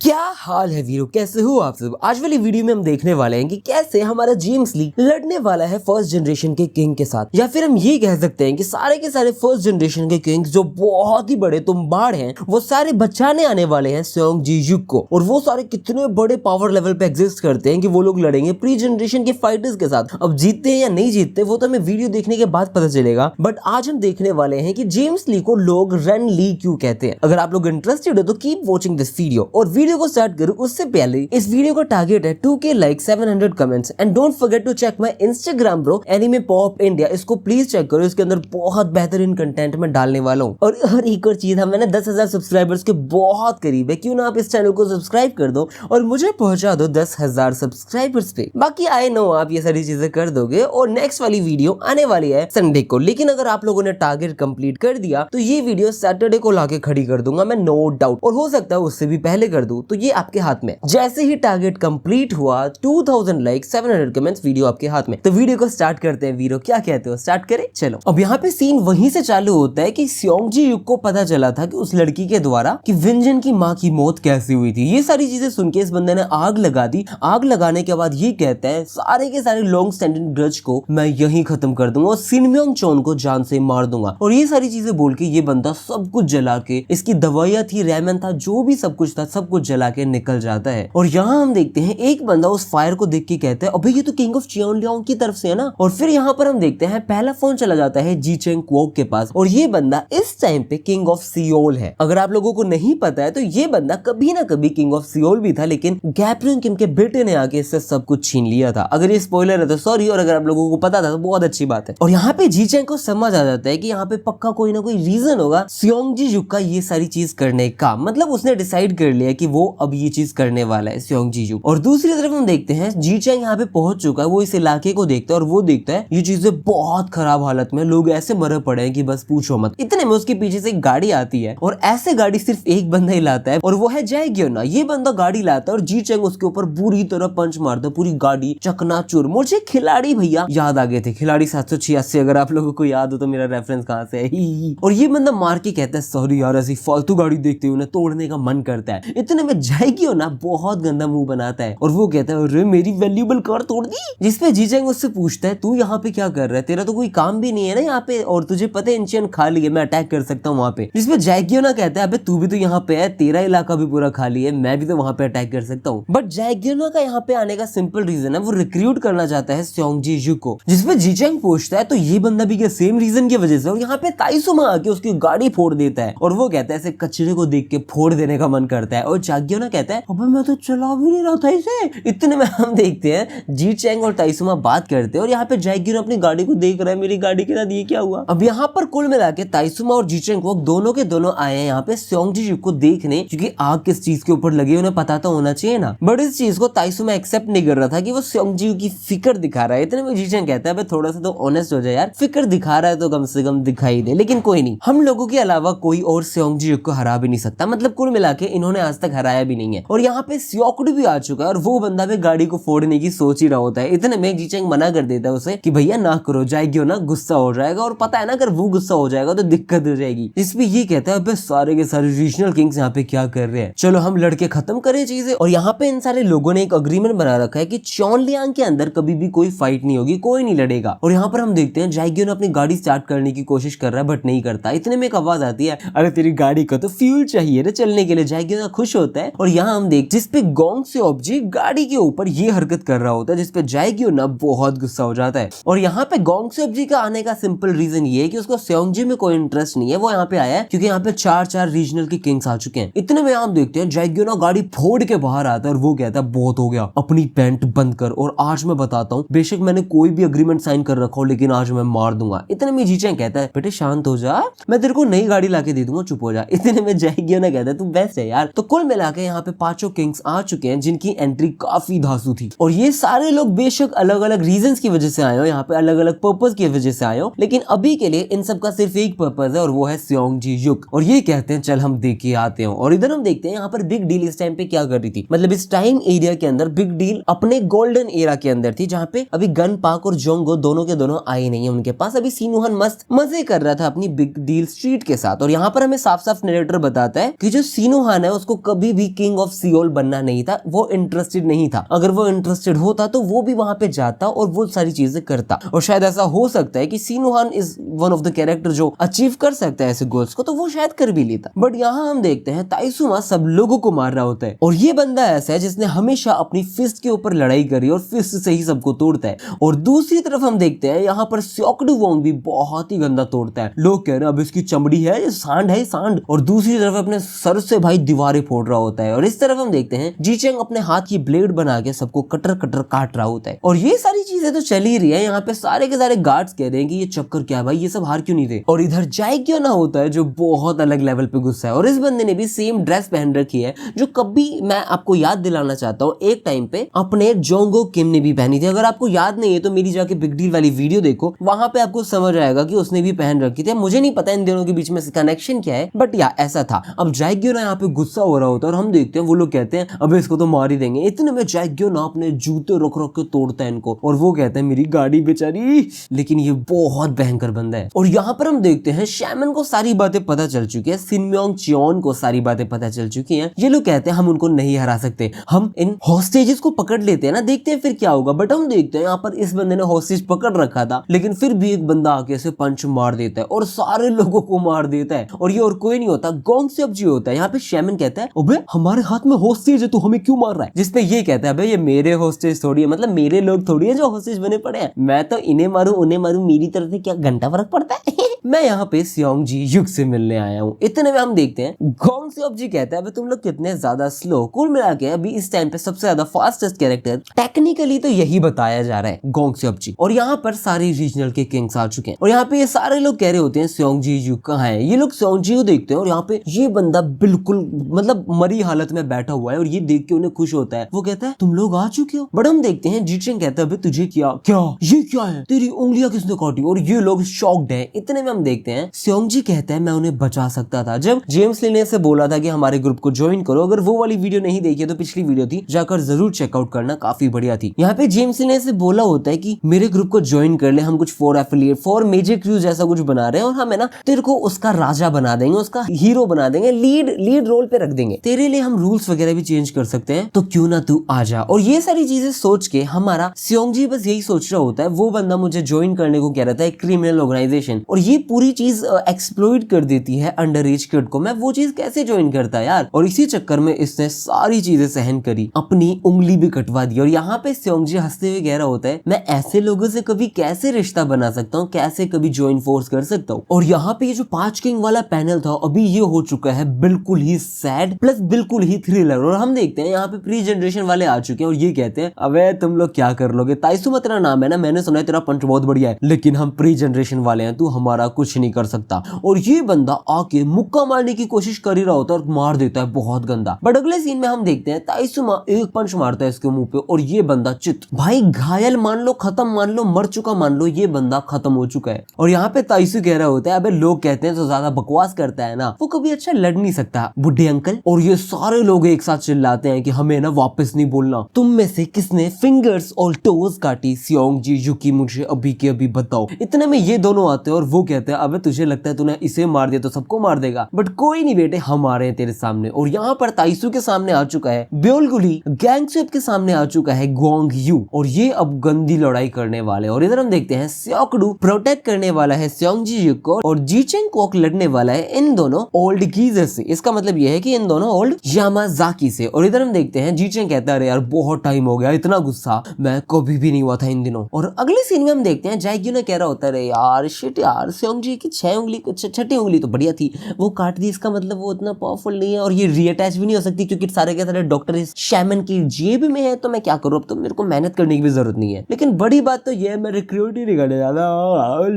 क्या हाल है वीरो, कैसे हो आप सब। आज वाली वीडियो में हम देखने वाले हैं कि कैसे हमारा जेम्स ली लड़ने वाला है फर्स्ट जनरेशन के किंग के साथ, या फिर हम ये कह सकते हैं कि सारे के सारे फर्स्ट जनरेशन के किंग्स जो बहुत ही बड़े तुम्बाड़ हैं वो सारे बचाने आने वाले हैं सेओंग जी युक को। और वो सारे कितने बड़े पावर लेवल पे एग्जिस्ट करते हैं कि वो लोग लड़ेंगे प्री जनरेशन के फाइटर्स के साथ। अब जीतते हैं या नहीं जीतते वो तो हमें वीडियो देखने के बाद पता चलेगा, बट आज हम देखने वाले हैं कि जेम्स ली को लोग रन ली क्यों कहते हैं। अगर आप लोग इंटरेस्टेड हो तो कीप वॉचिंग दिस वीडियो। और वीडियो को स्टार्ट करूं उससे पहले इस वीडियो का टारगेट है 2K like 700 comments and don't forget to check my Instagram bro anime pop India. इसको प्लीज चेक करो, इसके अंदर बहुत बेहतरीन कंटेंट मैं डालने वाला हूं। और एक और चीज, हम मैंने 10,000 सब्सक्राइबर्स के बहुत करीब है, क्यों ना आप इस चैनल को सब्सक्राइब कर दो और मुझे पहुंचा दो 10,000 सब्सक्राइबर्स पे। बाकी आई नो आप ये सारी चीजें कर दोगे और नेक्स्ट वाली वीडियो आने वाली है संडे को। लेकिन अगर आप लोगों ने टारगेट कंप्लीट कर दिया तो ये वीडियो सैटरडे को लाके खड़ी कर दूंगा मैं, नो डाउट। और हो सकता है उससे भी पहले कर दूं, तो ये आपके हाथ में। जैसे ही टारगेट कंप्लीट हुआ 2000 लाइक 700 कमेंट्स, वीडियो आपके हाथ में। तो वीडियो को स्टार्ट करते हैं वीरो, क्या कहते हो, स्टार्ट करें। चलो, अब यहाँ पे सीन वहीं से चालू होता है कि सेओंग जी युक को पता चला था कि उस लड़की के द्वारा कि विंजन की माँ की मौत कैसे हुई थी। ये सारी चीजें सुन के इस बंदे ने आग लगा दी। आग लगाने के बाद ये कहता है सारे के सारे लॉन्ग स्टैंडिंग ग्रज को मैं यहीं खत्म कर दूंगा और सिनम्योंग चोन को जान से मार दूंगा। और ये सारी चीजें बोल के ये बंदा सब कुछ जला के, इसकी दवाइयां थी, रेमन था, जो भी सब कुछ था, सब कुछ जला के निकल जाता है। और यहाँ हम देखते हैं एक बंदा उस फायर को देख के कहता है अबे ये तो किंग ऑफ चियोनलियांग की तरफ से है ना। और फिर यहाँ पर हम देखते हैं पहला फोन चला जाता है जी चेंग क्वोक के पास, और ये बंदा इस टाइम पे किंग ऑफ सियोल है। अगर आप लोगों को नहीं पता है तो ये बंदा कभी ना कभी किंग ऑफ सियोल भी था, लेकिन गैब्रियल किम के बेटे ने आके इससे सब कुछ छीन लिया था। अगर ये स्पॉइलर है तो सॉरी, और अगर आप लोगों को पता था तो बहुत अच्छी बात है। और यहाँ पे जी चेंग को समझ आ जाता है कि यहाँ पे पक्का कोई ना कोई रीजन होगा सेओंग जी युक का ये सारी चीज करने का। मतलब उसने डिसाइड कर लिया कि वो अब ये चीज करने वाला है सेओंग जी युक। और दूसरी तरफ हम देखते हैं जी चेंग यहाँ पे पहुंच चुका है, वो इस इलाके को देखता है और वो देखता है ये चीजें बहुत खराब हालत में, लोग ऐसे मरे पड़े हैं कि बस पूछो मत। इतने में उसके पीछे से एक गाड़ी आती है और ऐसे गाड़ी सिर्फ एक बंदा ही लाता है और वो है जाएग्योना। ये बंदा गाड़ी लाता है और जी चेंग उसके ऊपर बुरी तरह पंच मारता है, पूरी गाड़ी चकनाचूर। मुझे खिलाड़ी भैया याद आ गए थे, खिलाड़ी 786, अगर आप लोगों को याद हो तो मेरा रेफरेंस कहाँ से है। ही। और ये बंदा मार के कहता है सॉरी यार, ऐसी फालतू गाड़ी देखते हुए उन्हें तोड़ने का मन करता है। इतने में जाएग्योना बहुत गंदा मुंह बनाता है और वो कहता है अरे मेरी वैल्यूएबल कार तोड़ दी। जिसपे जी चेंग उससे पूछता है तू यहाँ पे क्या कर रहा है, तेरा तो कोई काम भी नहीं है ना यहाँ पे, और तुझे पता है इंचियन खाली है, मैं अटैक कर सकता हूँ वहाँ पे। जिसपे जाएग्योना कहता है अबे तू भी तो यहाँ पे है, तेरा इलाका भी पूरा खाली है, मैं भी तो वहाँ पे अटैक कर सकता हूँ। बट जाएग्योना का यहाँ पे आने का सिंपल रीजन है, वो रिक्रूट करना चाहता है सेओंग जी युक को। जिसपे जी चेंग पूछता है तो ये बंदा भी क्या सेम रीजन की वजह से, और यहाँ पे ताइसुमा आके उसकी गाड़ी फोड़ देता है और वो कहता है ऐसे कचरे को देख के फोड़ देने का मन करता है। और जाएग्योना कहता है अबे मैं तो चला भी नहीं रहा था इसे। इतने में हम देखते हैं जी चेंग और ताइसुमा बात करते हैं और यहाँ पे जाएग्योना अपनी गाड़ी को देख रहा है, मेरी गाड़ी के साथ ये क्या हुआ। अब यहाँ पर कुल मिला के ताइसुमा और जी चेंग दोनों के दोनों आए हैं यहाँ पे सेओंग जी युक को देखने, क्योंकि आग किस चीज के ऊपर लगी उन्हें पता तो होना चाहिए ना। बट इस चीज को ताइसुमा एक्सेप्ट नहीं कर रहा था कि वो सेओंग जी युक की फिक्र दिखा रहा है। इतने में जी चेंग कहता है थोड़ा सा तो ऑनेस्ट हो जाए यार, फिक्र दिखा रहा है तो कम से कम दिखाई दे। लेकिन कोई नहीं, हम लोगों के अलावा कोई और सेओंग जी युक को हरा भी नहीं सकता। मतलब कुल मिला के इन्होंने आज तक हराया भी नहीं है। और यहाँ पे स्योकुड भी आ चुका है और वो बंदा भी गाड़ी को फोड़ने की सोच ही रहा होता है। इतने में जी चेंग मना कर देता है उसे कि भैया ना करो, जाएग्योना गुस्सा हो जाएगा, और पता है ना अगर वो गुस्सा हो जाएगा तो दिक्कत हो जाएगी। इसमें ये कहता है सारे के सारे रीजनल किंग्स यहाँ पे क्या कर रहे हैं, चलो हम लड़के खत्म करें चीजें। और यहाँ पे इन सारे लोगों ने एक अग्रीमेंट बना रखा है कि चियोनलियांग के अंदर कभी भी कोई फाइट नहीं होगी, कोई नहीं लड़ेगा। और यहाँ पर हम देखते हैं जाएग्योना अपनी गाड़ी स्टार्ट करने की कोशिश कर रहा है बट नहीं करता। इतने में एक आवाज आती है अरे तेरी गाड़ी को तो फ्यूल चाहिए ना चलने के लिए। जाएग्योना खुश होता है और यहाँ हम देख जिसपे गोंग सेओब जी गाड़ी के ऊपर ये हरकत कर रहा होता है, जिसपे जाएग्योना बहुत गुस्सा हो जाता है। और यहाँ पे गोंग सेओब जी का आने का सिंपल रीजन ये है कि उसको सेओंग जी में कोई इंटरेस्ट नहीं है, वो यहाँ पे आया है क्योंकि यहाँ पे 4 रीजनल के किंग्स आ चुके हैं। इतने में हम देखते हैं जाएग्योना गाड़ी फोड़ के बाहर आता है और वो कहता है बहुत हो गया, अपनी पैंट बंद कर और आज मैं बताता हूँ, बेशक मैंने कोई भी अग्रीमेंट साइन कर रखा हो लेकिन आज मैं मार दूंगा। इतने में जी चेंग कहता है बेटे शांत हो जा, मैं तेरे को नई गाड़ी लाके दे दूंगा, चुप हो जा। इतने में जाएग्योना कहता है तू बेस्ट है यार। तो कुल मिला के यहाँ पे 5 किंग्स आ चुके हैं जिनकी एंट्री काफी धांसू थी, और ये सारे लोग बेशक अलग अलग रीजंस की वजह से आए हो, यहाँ पे अलग अलग पर्पस की वजह से आए हो, लेकिन अभी के लिए इन सब का सिर्फ एक पर्पस है और वो है सेओंग जी युक। और ये कहते हैं चल हम देख के आते हैं। और इधर हम देखते हैं यहाँ पर बिग डील इस टाइम पे क्या कर रही थी। मतलब इस टाइम एरिया के अंदर बिग डील अपने गोल्डन एरा के अंदर थी, जहाँ पे अभी गन पाक और जोंगो दोनों के दोनों आए नहीं है उनके पास। अभी सिनुहान मस्त मजे कर रहा था अपनी बिग डील स्ट्रीट के साथ। और यहाँ पर हमें साफ साफ नरेटर बताता है कि जो सिनुहान है उसको कभी कभी भी किंग ऑफ सियोल बनना नहीं था, वो इंटरेस्टेड नहीं था। अगर वो इंटरेस्टेड होता तो वो भी वहां पे जाता और वो सारी चीजें करता। और शायद ऐसा हो सकता है कि सिनुहान is one of the character जो अचीव कर सकता है ऐसे गोल्स को, तो वो शायद कर भी लेता। बट यहाँ हम देखते हैं ताइसुमा सब लोगों को मार रहा होता है, और ये बंदा ऐसा है जिसने हमेशा अपनी फिस्ट के ऊपर लड़ाई करी और फिस्ट से ही सबको तोड़ता है। और दूसरी तरफ हम देखते हैं यहाँ पर स्योकडू वोंग भी बहुत ही गंदा तोड़ता है। लोग कह रहे हैं अब इसकी चमड़ी है, ये सांड है सांड, और दूसरी तरफ अपने सर से भाई दीवारें फोड़ रहा होता है। और इस तरफ हम देखते हैं जीचेंग अपने हाथ की ब्लेड बना के सबको कटर कटर काट रहा होता है। और ये सारी चीजें तो चल ही रही है। यहाँ पे सारे के सारे गार्ड्स कह रहे हैं कि ये चक्कर क्या है भाई, ये सब हार क्यों नहीं थे। और इधर जाए क्यों ना होता है जो बहुत अलग लेवल पे गुस्सा है। और इस बंदे ने भी सेम ड्रेस पहन रखी है जो कभी मैं आपको याद दिलाना चाहता हूँ एक टाइम पे अपने जोंगो किम ने भी पहनी थी। अगर आपको याद नहीं है तो मेरी जाके बिग डील वाली वीडियो देखो, वहां पे आपको समझ आएगा कि उसने भी पहन रखी थी। मुझे नहीं पता इन दोनों के बीच में कनेक्शन क्या है, बट या ऐसा था। अब जाएग्यो ना यहाँ पे गुस्सा हो रहा होता है और हम देखते हैं वो लोग कहते हैं अब इसको तो मार ही देंगे। इतने में जाएग्यो ना अपने जूते रख रख के तोड़ता है इनको, और वो कहते हैं मेरी गाड़ी बेचारी। लेकिन ये बहुत भयंकर बंदा है। और यहाँ पर हम देखते हैं शैमन को सारी बातें पता चल चुकी है, सिनम्योंग चियोन को सारी बातें पता चल चुकी हैं। ये लोग कहते हैं हम उनको नहीं हरा सकते, हम इन हॉस्टेजेस को पकड़ लेते हैं ना, देखते हैं फिर क्या होगा। बट हम देखते हैं यहाँ पर इस बंदे ने हॉस्टेज पकड़ रखा था, लेकिन फिर भी एक बंदा आके इसे पंच मार देता है और सारे लोगों को मार देता है। और ये और कोई नहीं होता, गोंग सेप्जी होता है। यहाँ पे शैमन कहता है अबे हमारे हाथ में हॉस्टेज है, तू हमें क्यों मार रहा है। जिसपे ये कहता है अबे ये मेरे हॉस्टेज थोड़ी है, मतलब मेरे लोग थोड़ी है जो हॉस्टेज बने पड़े हैं, मैं तो इन्हें मारूं उन्हें मारूं, मेरी तरफ से क्या घंटा फर्क पड़ता है। मैं यहाँ पे स्योंगजी युग से मिलने आया हूँ। इतने में हम देखते हैं गोंग सेप्जी कहता है तुम लोग कितने ज्यादा स्लो। कुल मिला के अभी इस टाइम पे सबसे ज्यादा फास्टेस्ट कैरेक्टर टेक्निकली तो यही बताया जा रहा है गोंग सेप्जी। और यहाँ पर सारे रीजनल के किंग्स आ चुके हैं और यहाँ पे ये सारे लोग कह रहे होते हैं स्योंगजी युग कहाँ है। ये लोग स्योंगजी को देखते हैं और यहाँ पे ये बंदा बिल्कुल मतलब मरी हालत में बैठा हुआ है और ये देख के उन्हें खुश होता है। वो कहता है तुम लोग आ चुके हो। बट हम देखते हैं जीचेंग कहता है तुझे क्या क्या ये क्या है, तेरी उंगलियां किसने काटी। और ये लोग शॉक्ड है। इतने में हम देखते हैं स्योंगजी कहता है मैं उन्हें बचा सकता था। जब जेम्स ली ने से बोला था कि हमारे ग्रुप को ज्वाइन करो, अगर वो वाली वीडियो नहीं देखी तो पिछली वीडियो थी, जाकर जरूर चेकआउट करना, काफी बढ़िया थी। यहाँ पे जेम्स ली ने से बोला होता है कि मेरे ग्रुप को ज्वाइन कर ले, हम कुछ 4 एफिलिएट 4 मेजर क्रूज जैसा कुछ बना रहे हैं और हम है ना तेरे को उसका राजा बना देंगे, उसका हीरो बना देंगे, लीड रोल पे रख देंगे, तेरे लिए हम रूल्स वगैरह भी चेंज कर सकते हैं, तो क्यों ना तू आ जा। और ये सारी चीजें सोच के हमारा स्योंगजी बस यही सोच रहा होता है, वो बंदा मुझे ज्वाइन करने को कह रहा था एक क्रिमिनल ऑर्गेनाइजेशन, और ये पूरी चीज एक्सप्लॉइट कर देती है अंडर एज किड को। मैं वो चीज कैसे ज्वाइन करता यार। और इसी चक्कर में इसने सारी चीजें सहन करी, अपनी उंगली भी कटवा दी। और यहाँ पे स्योंगजी हंसते हुए कह रहा होता है मैं ऐसे लोगों से कभी कैसे रिश्ता बना सकता हूँ, कैसे कभी ज्वाइन फोर्स कर सकता हूँ। और यहाँ पे ये जो 5 किंग वाला पैनल था अभी ये हो चुका है बिल्कुल ही सैड प्लस बिल्कुल ही थ्रिलर। और हम देखते हैं यहाँ पे प्री जनरेशन वाले आ चुके हैं और ये कहते हैं अबे तुम लोग क्या कर लोगे, ताइसुमा तेरा नाम है ना, मैंने सुना है तेरा पंच बहुत बढ़िया है, लेकिन हम प्री जनरेशन वाले हैं, तू हमारा कुछ नहीं कर सकता। और ये बंदा आके मुक्का मारने की कोशिश कर ही रहा होता है और मार देता है बहुत गंदा। बट अगले सीन में हम देखते हैं ताइसुमा एक पंच मारता है इसके मुंह पे और ये बंदा चित भाई घायल मान लो, खत्म मान लो, मर चुका मान लो, ये बंदा खत्म हो चुका है। और यहाँ पे ताइसु कह रहा होता है अबे लोग कहते हैं तो ज्यादा बकवास करता है ना, वो कभी अच्छा लड़ नहीं सकता बुढ़े अंकल। और ये सारे लोग एक साथ चिल्लाते हैं कि हमें ना वापस नहीं बोलना, तुम में से किसने फिंगर्स और टोज काटी, स्योंगजी युकी मुझे अभी के अभी बताओ। इतने में ये दोनों आते हैं और वो कहते हैं अबे तुझे लगता है तूने इसे मार दिया तो सबको मार देगा, बट कोई नहीं बेटे हम आ रहे हैं तेरे सामने। और यहाँ पर ताइसु के सामने आ चुका है ब्योलगुली, गैंगसेप के सामने आ चुका है गोंग यू, और ये अब गंदी लड़ाई करने वाले। और इधर हम देखते हैं स्योकडू प्रोटेक्ट करने वाला है स्योंगजी युक को और जीचेंग कोक लड़ने वाला है इन दोनों ओल्ड गीजर से। इसका मतलब ये है कि इन दोनों ओल्ड यामाजाकी से। और इधर हम देखते हैं जीचेंग कहता है अरे यार बहुत टाइम हो गया, इतना गुस्सा मैं कभी भी नहीं हुआ था इन दिनों। और अगले सीन में हम देखते हैं जाएग्यू ने कह रहा होता है यार शिट यार स्योंगजी की 6 उंगली छठी उंगली तो बढ़िया थी, वो काट दी, इसका मतलब वो इतना पावरफुल नहीं है और ये रीअटैच भी नहीं हो सकती क्योंकि सारे के सारे डॉक्टर इस शैमन की जेब में है, तो मैं क्या करूं, अब तो मेरे को मेहनत करने की भी जरूरत नहीं है। लेकिन बड़ी बात तो ये है मैं रिक्रूट ही नहीं करने ज्यादा।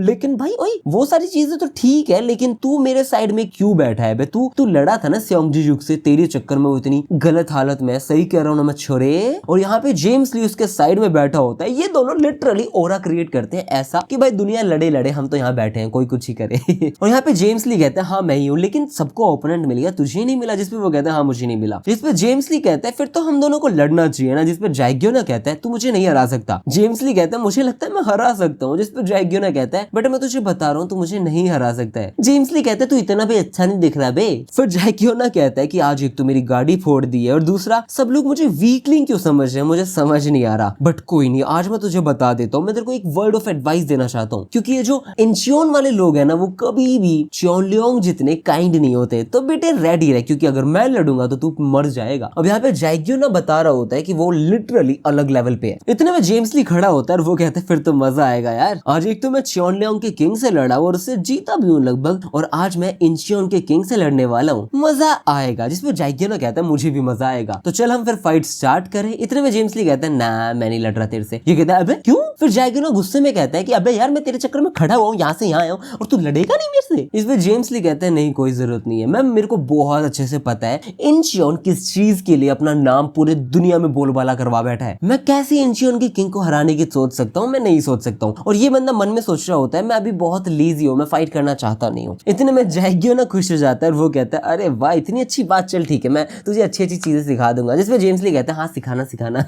लेकिन भाई ओए वो सारी चीजें तो ठीक है, लेकिन तू मेरे साइड में क्यों बैठा है बे, तू लड़ा था ना स्योंगजी युग से, तेरे चक्कर में वो इतनी गलत हालत में, सही कह रहा हूं ना मैं छोरे। और यहाँ पे जेम्स ली उसके साइड में बैठा होता है। ये दोनों लिटरली ओरा क्रिएट करते हैं ऐसा कि भाई दुनिया लड़े लड़े, हम तो यहाँ बैठे हैं, कोई कुछ ही करे। और यहाँ पे जेम्स ली कहता है हाँ मैं ही हूँ, लेकिन सबको ओपोनेंट मिल गया, तुझे नहीं मिला। जिसपे वो कहता है हाँ मुझे नहीं मिला। जिसपे जेम्स ली कहता है फिर तो हम दोनों को लड़ना चाहिए ना। जिसपे जाएग्यो ना कहता है तू मुझे नहीं हरा सकता। जेम्स ली कहता है मुझे लगता है मैं हरा सकता हूँ। जिसपे जाएग्यो ना कहता है बट मैं तुझे बता रहा हूँ तू मुझे नहीं हरा सकता है। जेम्स ली कहता है तू इतना भी अच्छा नहीं दिख रहा बे। फिर जाएग्यो ना कहता है कि आज आज एक तो मेरी गाड़ी फोड़ दी है और दूसरा सब लोग मुझे वीकलिंग क्यों समझ रहे हैं, मुझे समझ नहीं आ रहा। बट कोई नहीं, आज मैं तुझे बता देता हूँ। मैं तेरे को एक वर्ड ऑफ एडवाइस देना चाहता हूँ, क्योंकि ये जो इंचियोन वाले लोग हैं ना, वो कभी भी चोनलियोंग जितने काइंड नहीं होते। तो बेटे रेडी रहे, क्योंकि अगर मैं लड़ूंगा तो तू मर जाएगा। अब यहाँ पे जाइग्यो ना बता रहा होता है कि वो लिटरली अलग लेवल पे है। इतने में जेम्स ली खड़ा होता है और वो कहता है फिर तो मजा आएगा यार, आज एक तो मैं चोनलियोंग के किंग से लड़ा और उससे जीता भी हूँ लगभग, और आज मैं इंचियोन के किंग से लड़ने वाला हूँ, मजा आएगा। जिसमें जाइग्यो ना कहता है मुझे भी मजा आएगा, तो चल हम फिर फाइट स्टार्ट करें। इतने में जेम्स ली कहता है ना मैं नहीं लड़ रहा तेरे से। ये कहता है अबे क्यों? फिर जाइग्यो ना गुस्से में कहता है कि अबे यार मैं तेरे चक्कर में खड़ा हुआ हूँ, यहाँ से यहाँ आया हूँ और तू लड़ेगा नहीं मेरे से। इसमें जेम्स ली कहते हैं नहीं कोई जरूरत नहीं है, मैं मेरे को बहुत अच्छे से पता है इंचियोन किस चीज के लिए अपना नाम पूरे दुनिया में बोलबाला करवा बैठा है। मैं कैसे इंचियोन के किंग को हराने की सोच सकता हूँ, मैं नहीं सोच सकता हूँ। और ये बंदा मन में सोच रहा होता है मैं अभी बहुत लेजी हूँ, मैं फाइट करना चाहता नहीं हूँ। इतने में जाइग्यो ना खुश हो जाता है और वो कहता है अरे वाह इतनी अच्छी बात, चल ठीक है मैं तुझे अच्छी अच्छी चीजें सिखा दूंगा। जिसमें जेम्स ली कहता है हाँ सिखाना सिखाना।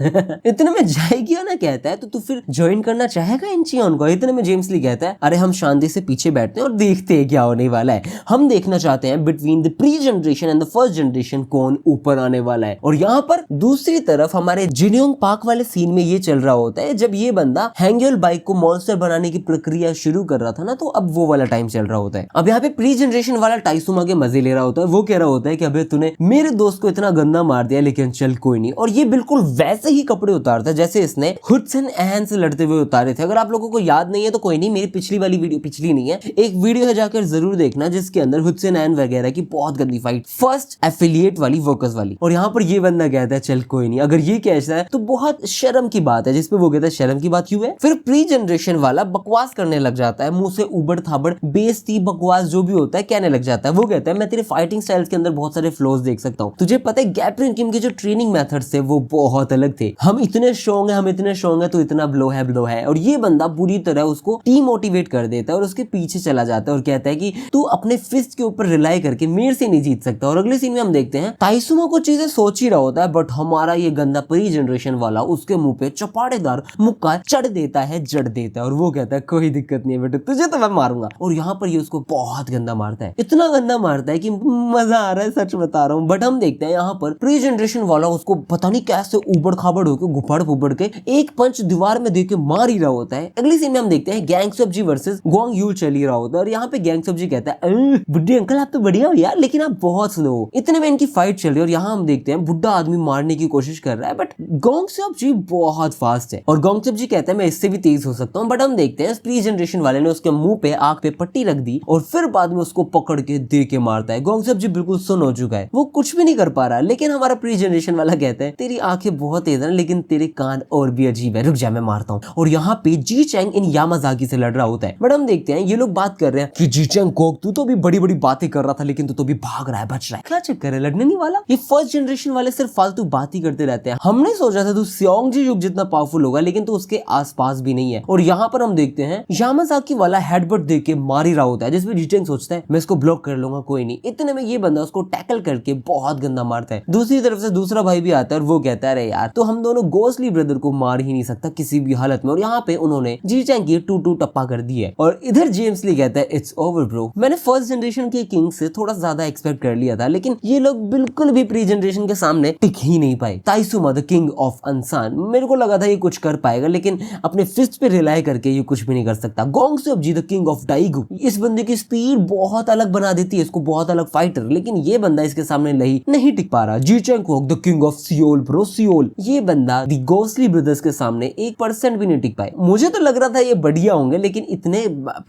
इतने में जाइग्यो ना कहता है तो तू फिर ज्वाइन करना चाहेगा इंचियोन को? इतने में जेम्स ली कहता है अरे हम शांति से पीछे बैठते हैं और देखते हैं क्या होने वाला है। हम देखना चाहते हैं between the pre generation and the first generation कौन ऊपर आने वाला है। और यहाँ पर दूसरी तरफ हमारे जिन्योंग पार्क वाले सीन में ये चल रहा होता है जब ये बंदा हैंगयोल बाइक को मॉन्स्टर बनाने की प्रक्रिया शुरू कर रहा था ना, तो अब वो वाला टाइम चल रहा होता है। अब यहाँ पे प्री जनरेशन वाला टाइसुमा के मजे ले रहा होता है। वो कह रहा होता है कि अबे तूने मेरे दोस्त को इतना गंदा मार दिया लेकिन चल कोई नहीं। और ये बिल्कुल वैसे ही कपड़े उतारता है जैसे इसने हुडसन एहन से लड़ते हुए उतारे थे। अगर आप लोगों को याद नहीं है तो कोई नहीं, मेरी पिछली वाली वीडियो, पिछली नहीं है, एक वीडियो है जाकर जरूर देखना जिसके अंदर हुडसन एहन वगैरह की बहुत गंदी फाइट, फर्स्ट एफिलिएट वाली, वर्कर्स वाली। और यहाँ पर ये बंदा कहता है चल कोई नहीं, अगर ये कहता है तो बहुत शर्म की बात है। जिसपे वो कहता है शर्म की बात क्यों है? फिर प्री जनरेशन वाला बकवास करने लग जाता है, मुंह से उबड़ खाबड़ बेइज्जती बकवास जो भी होता है कहने लग जाता है। वो कहता है मैं तेरे फाइटिंग स्टाइल्स के अंदर बहुत सारे फ्लॉज देख सकता हूँ। तुझे पता है गैप्रिन किम के जो ट्रेनिंग मेथड्स थे वो बहुत अलग थे। हम इतने स्ट्रॉन्ग है, हम इतने स्ट्रॉन्ग है, तो इतना ब्लो है ब्लो है। और ये बंदा पूरी तरह उसको डीमोटिवेट कर देता है और उसके पीछे चला जाता है और कहता है कि तू अपने फिस्ट के ऊपर रिलाई करके मेरे से नहीं जीत सकता। और अगले सीन में हम देखते हैं ताइसुमा को चीजें सोच ही रहा होता है, बट हमारा ये गंदा प्री जनरेशन वाला उसके मुंह पे चपाटेदार मुक्का चढ़ देता है, जड़ देता है। और वो कहता है कोई दिक्कत नहीं है बेटे, तुझे तो मैं मारूंगा। और यहाँ पर ये उसको बहुत गंदा मारता है, इतना गंदा मारता है कि मजा आ रहा है, सच बता रहा हूँ। बट हम देखते हैं यहाँ पर प्री जनरेशन वाला उसको पता नहीं कैसे उबड़ खाबड़ होकर घुपड़ फुपड़ के एक पंच दीवार में देके मार ही रहा होता है। अगली सीन में हम देखते हैं गैंगस्टर जी वर्सेस ग्वांग यूल चल ही रहा होता है। और यहाँ पे गैंगस्टर जी कहता है बुड्ढे अंकल आप तो बढ़िया हो यार, लेकिन आप बहुत स्लो हो। इतने में इनकी फाइट चल रही है और यहाँ हम देखते हैं बुड्ढा आदमी मारने की कोशिश कर रहा है, बट गैंगस्टर जी बहुत फास्ट है। और गैंगस्टर जी कहता है मैं इससे भी तेज हो सकता हूँ। बट हम देखते हैं प्री जनरेशन वाले ने उसके मुंह पे, आंख पे पट्टी रख दी और फिर बाद में उसको पकड़ के दे के मारता है। गैंगस्टर जी बिल्कुल सुन हो चुका है, वो कुछ भी नहीं कर पा रहा। लेकिन हमारा प्री जनरेशन वाला कहता है तेरी आंखें बहुत तेज है लेकिन तेरे कान और भी अजीब है, रुक जा मैं मारता हूँ। और यहाँ पे जी चैंग इन यामाजाकी से लड़ रहा होता है। बट हम देखते हैं ये लोग बात कर रहे हैं कि जी चैंग कोक तू तो भी बड़ी बड़ी बातें कर रहा था लेकिन तू तो भी भाग रहा है, बच रहा है, क्या चक्कर है, लड़ने नहीं वाला? ये फर्स्ट जनरेशन वाले सिर्फ फालतू बात ही करते रहते हैं। हमने सोचा था तू सियोंग जी युग जितना पावरफुल होगा, लेकिन तू उसके आसपास भी नहीं है। और यहाँ पर हम देखते हैं यामाजाकी वाला हेडबट देके के मार ही रहा होता है, जिसमें जी चैंग सोचता है मैं इसको ब्लॉक कर लूंगा कोई नहीं। इतने में ये बंदा उसको टैकल करके बहुत गंदा मारता है। दूसरी तरफ से दूसरा भाई भी आता है और वो कहता है अरे यार तो हम दोनों गोस्टली ब्रदर को मार ही नहीं सकता किसी भी हालत में। और यहाँ पे उन्होंने जी चैंग की टू टप्पा कर दी है। और इधर जेम्स ली कहता है इट्स ओवर ब्रो। मैंने फर्स्ट जनरेशन के किंग से थोड़ा ज्यादा एक्सपेक्ट कर लिया था, लेकिन ये लोग बिल्कुल भी प्री जनरेशन के सामने टिक ही नहीं पाए। ताइसुमा द किंग ऑफ अनसान, मेरे को लगा था ये कुछ कर पाएगा, लेकिन अपने फिस्ट पे रिलाई करके ये कुछ भी नहीं कर सकता। गोंगसेप जी द किंग ऑफ डाइगू, इस बंदे की स्पीड बहुत अलग बना देती है इसको, बहुत अलग फाइटर, लेकिन ये बंदा इसके सामने नहीं टिक पा रहा। जी चैंग कोक the king of Seoul bro, Seoul, ये बंदा दी गोस्टली ब्रदर्स के सामने 1% भी नहीं टिक पाए। मुझे तो लग रहा था ये बढ़िया होंगे, लेकिन इतने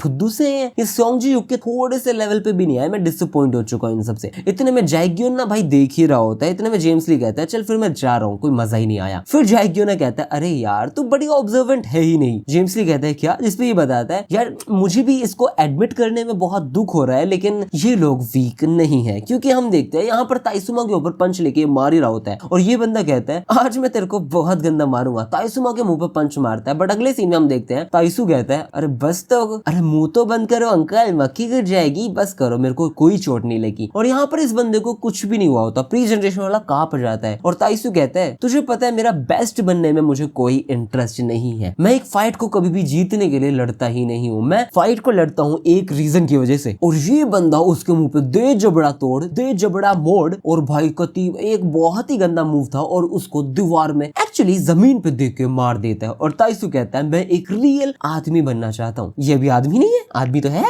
फुद्दू से हैं, ये सोंगजी युग के थोड़े से लेवल पे भी नहीं आए। मैं डिसअपॉइंट हो चुका हूं इन सबसे। इतने में जाइग्योन ना भाई देख ही रहा होता है। इतने में जेम्स ली कहता है चल फिर मैं जा रहा हूँ, कोई मजा ही नहीं आया। फिर जाइग्योन ना कहता है अरे यार तू बड़ी ऑब्जर्वेंट है ही नहीं। जेम्स ली कहता है क्या? जिसपे ये बताता है यार मुझे भी इसको एडमिट करने में बहुत दुख हो रहा है, लेकिन ये लोग वीक नहीं है, क्योंकि हम देखते हैं यहाँ पर ताइसुमा के ऊपर पंच लेके मार ही रहा होता है। और ये बंदा कहता है आज मैं तेरे को बहुत गंदा मारूंगा। ताइसुमा के मुंह पे पंच मारता है। बट अगले सीन में हम देखते हैं ताइसु कहता है अरे बस तो, अरे मुंह तो बंद करो अंकल, मक्खी गिर जाएगी, बस करो, मेरे को कोई चोट नहीं लगी। और यहाँ पर इस बंदे को कुछ भी नहीं हुआ होता। प्री जनरेशन वाला कांप जाता है और ताइसु कहता है तुझे पता है मेरा बेस्ट बनने में मुझे कोई इंटरेस्ट नहीं है। मैं एक फाइट को कभी भी जीतने के लिए लड़ता ही नहीं हूँ, मैं फाइट को लड़ता हूँ एक रीजन की वजह से। और ये बंदा उसके मुंह पे दे जबड़ा तोड़, दे जबड़ा फोर्ड और भाई कतीब एक बहुत ही गंदा मूव था और उसको दीवार में एक्चुअली जमीन पे देख के मार देता है। और ताइसू कहता है मैं एक रियल आदमी बनना चाहता हूँ। ये भी आदमी नहीं है, आदमी तो है।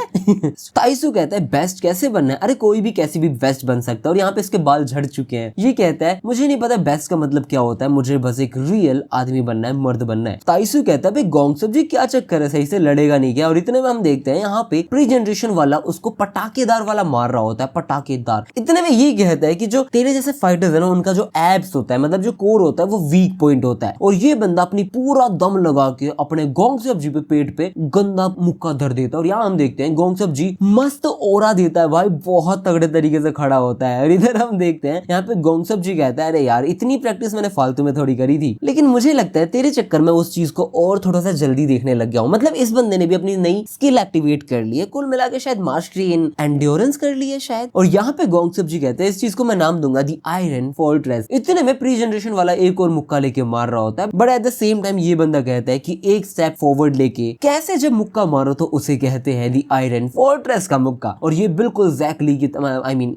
ताइसू कहता है बेस्ट कैसे बनना है? अरे कोई भी कैसी भी बेस्ट बन सकता है। और यहाँ पे इसके बाल झड़ चुके हैं। ये कहता है मुझे नहीं पता बेस्ट का मतलब क्या होता है, मुझे बस एक रियल आदमी बनना है, मर्द बनना है। ताइसू कहता है गोंग सब जी क्या चक्कर है, सही से लड़ेगा नहीं क्या? और इतने में हम देखते हैं यहाँ पे प्री जनरेशन वाला उसको पटाखेदार वाला मार रहा होता है, पटाखेदार। इतने में ये कहता है कि जो तेरे जैसे फाइटर्स है ना उनका जो एब्स होता है, मतलब जो कोर होता है वो वीक पॉइंट होता है। और ये बंदा अपनी पूरा दम लगा के अपने गोंग सब जी पे पेट पे गंदा मुक्का धर देता है। और यहाँ हम देखते हैं गोंग सब जी मस्त ओरा देता है भाई, बहुत तगड़े तरीके से खड़ा होता है। और इधर हम देखते हैं यहाँ पे गोंग सब जी कहता है अरे यार इतनी प्रैक्टिस मैंने फालतू में थोड़ी करी थी, लेकिन मुझे लगता है तेरे चक्कर में उस चीज को और थोड़ा सा जल्दी देखने लग गया हूँ। मतलब इस बंदे ने भी अपनी नई स्किल एक्टिवेट कर ली है, कुल मिला के शायद मास्टरी इन एंड्योरेंस कर ली है शायद। और यहाँ पे गोंग सब जी कहते हैं इस चीज को मैं नाम दूंगा दी आयरन फोर्ट्रेस। इतने में प्री जनरेशन वाला एक और मुक्का लेके मार रहा होता है, but at the same time ये बंदा कहता है कि एक स्टेप फॉरवर्ड लेके कैसे जब मुक्का मारो तो उसे कहते हैं दी आयरन फोर्ट्रेस का मुक्का। और ये बिल्कुल जैकली की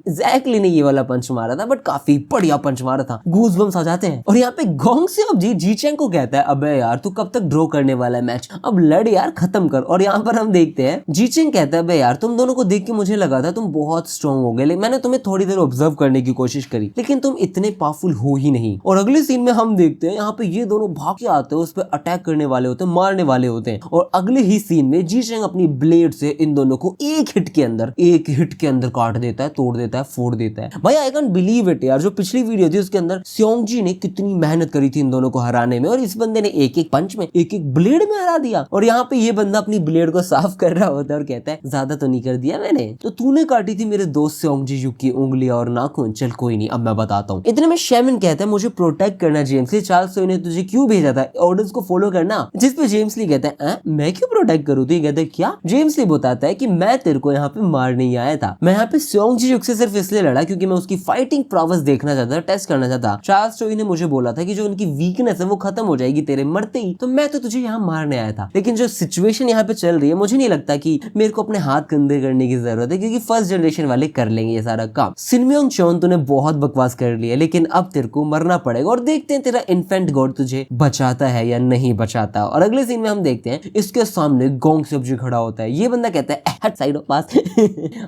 जैकली ने ये वाला पंच मारा था, बट काफी बढ़िया पंच मारा था, गूज़बम्स आ जाते हैं। और यहाँ पे गोंग सेओब जी जीचेंग को कहता है अबे यार तू कब तक ड्रॉ करने वाला है मैच, अब लड़ यार खत्म कर। और यहाँ पर हम देखते हैं जीचेंग कहता है अबे यार तुम दोनों को देख के मुझे लगा था तुम बहुत स्ट्रॉन्ग हो गए, मैंने तुम्हें थोड़ी देर ऑब्जर्व करने की कोशिश करी लेकिन तुम इतने पावरफुल हो ही नहीं। और अगले सीन में हम देखते हैं यहाँ पे ये दोनों भाग के आते हैं, उस पर अटैक करने वाले होते हैं, मारने वाले होते हैं। और अगले ही सीन में जीचेंग अपनी ब्लेड से इन दोनों को एक हिट के अंदर काट देता है, तोड़ देता है, फोड़ देता है। भाई आई कैन बिलीव इट यार, जो पिछली वीडियो थी उसके अंदर स्योंगजी ने कितनी मेहनत करी थी इन दोनों को हराने में, और इस बंदे ने एक एक पंच में एक एक ब्लेड में हरा दिया। और यहाँ पे ये बंदा अपनी ब्लेड को साफ कर रहा होता है और कहता है ज्यादा तो नहीं कर दिया मैंने, तो तूने काटी थी मेरे दोस्त स्योंगजी यू की उंगलियां और नाखून, चल कोई नहीं अब मैं बताता हूँ। इतने में शेमन कहता है मुझे प्रोटेक्ट करना जेम्स ली, चार्ल्स सोई ने तुझे क्यों भेजा था ऑर्डर्स को फॉलो करना। जिस पे जेम्स ली कहता है मैं क्यों प्रोटेक्ट करूँ? तो ये कहता है क्या? जेम्स ली बताता है कि मैं तेरे को यहाँ पे मारने ही आया था, मैं यहाँ पे स्योंगजी युग से सिर्फ इसलिए लड़ा क्योंकि मैं उसकी फाइटिंग प्रोवेस देखना चाहता था, टेस्ट करना चाहता। चार्ल्स सोई ने मुझे बोला था कि जो उनकी वीकनेस है वो खत्म हो जाएगी तेरे मरते ही, तो मैं तो तुझे यहाँ मारने आया था। लेकिन जो सिचुएशन यहाँ पे चल रही है मुझे नहीं लगता कि मेरे को अपने हाथ गंदे करने की जरूरत है, क्योंकि फर्स्ट जनरेशन वाले कर लेंगे ये सारा काम। सिनम्योंग चोन तूने बहुत बकवास कर लिया, लेकिन अब तेरे को मरना पड़ेगा और देखते हैं तेरा इन्फेंट गॉड तुझे बचाता है या नहीं बचाता। और अगले सीन में हम देखते हैं इसके सामने गोंग सेओब जी खड़ा होता है, ये बंदा कहता है हट साइड पास।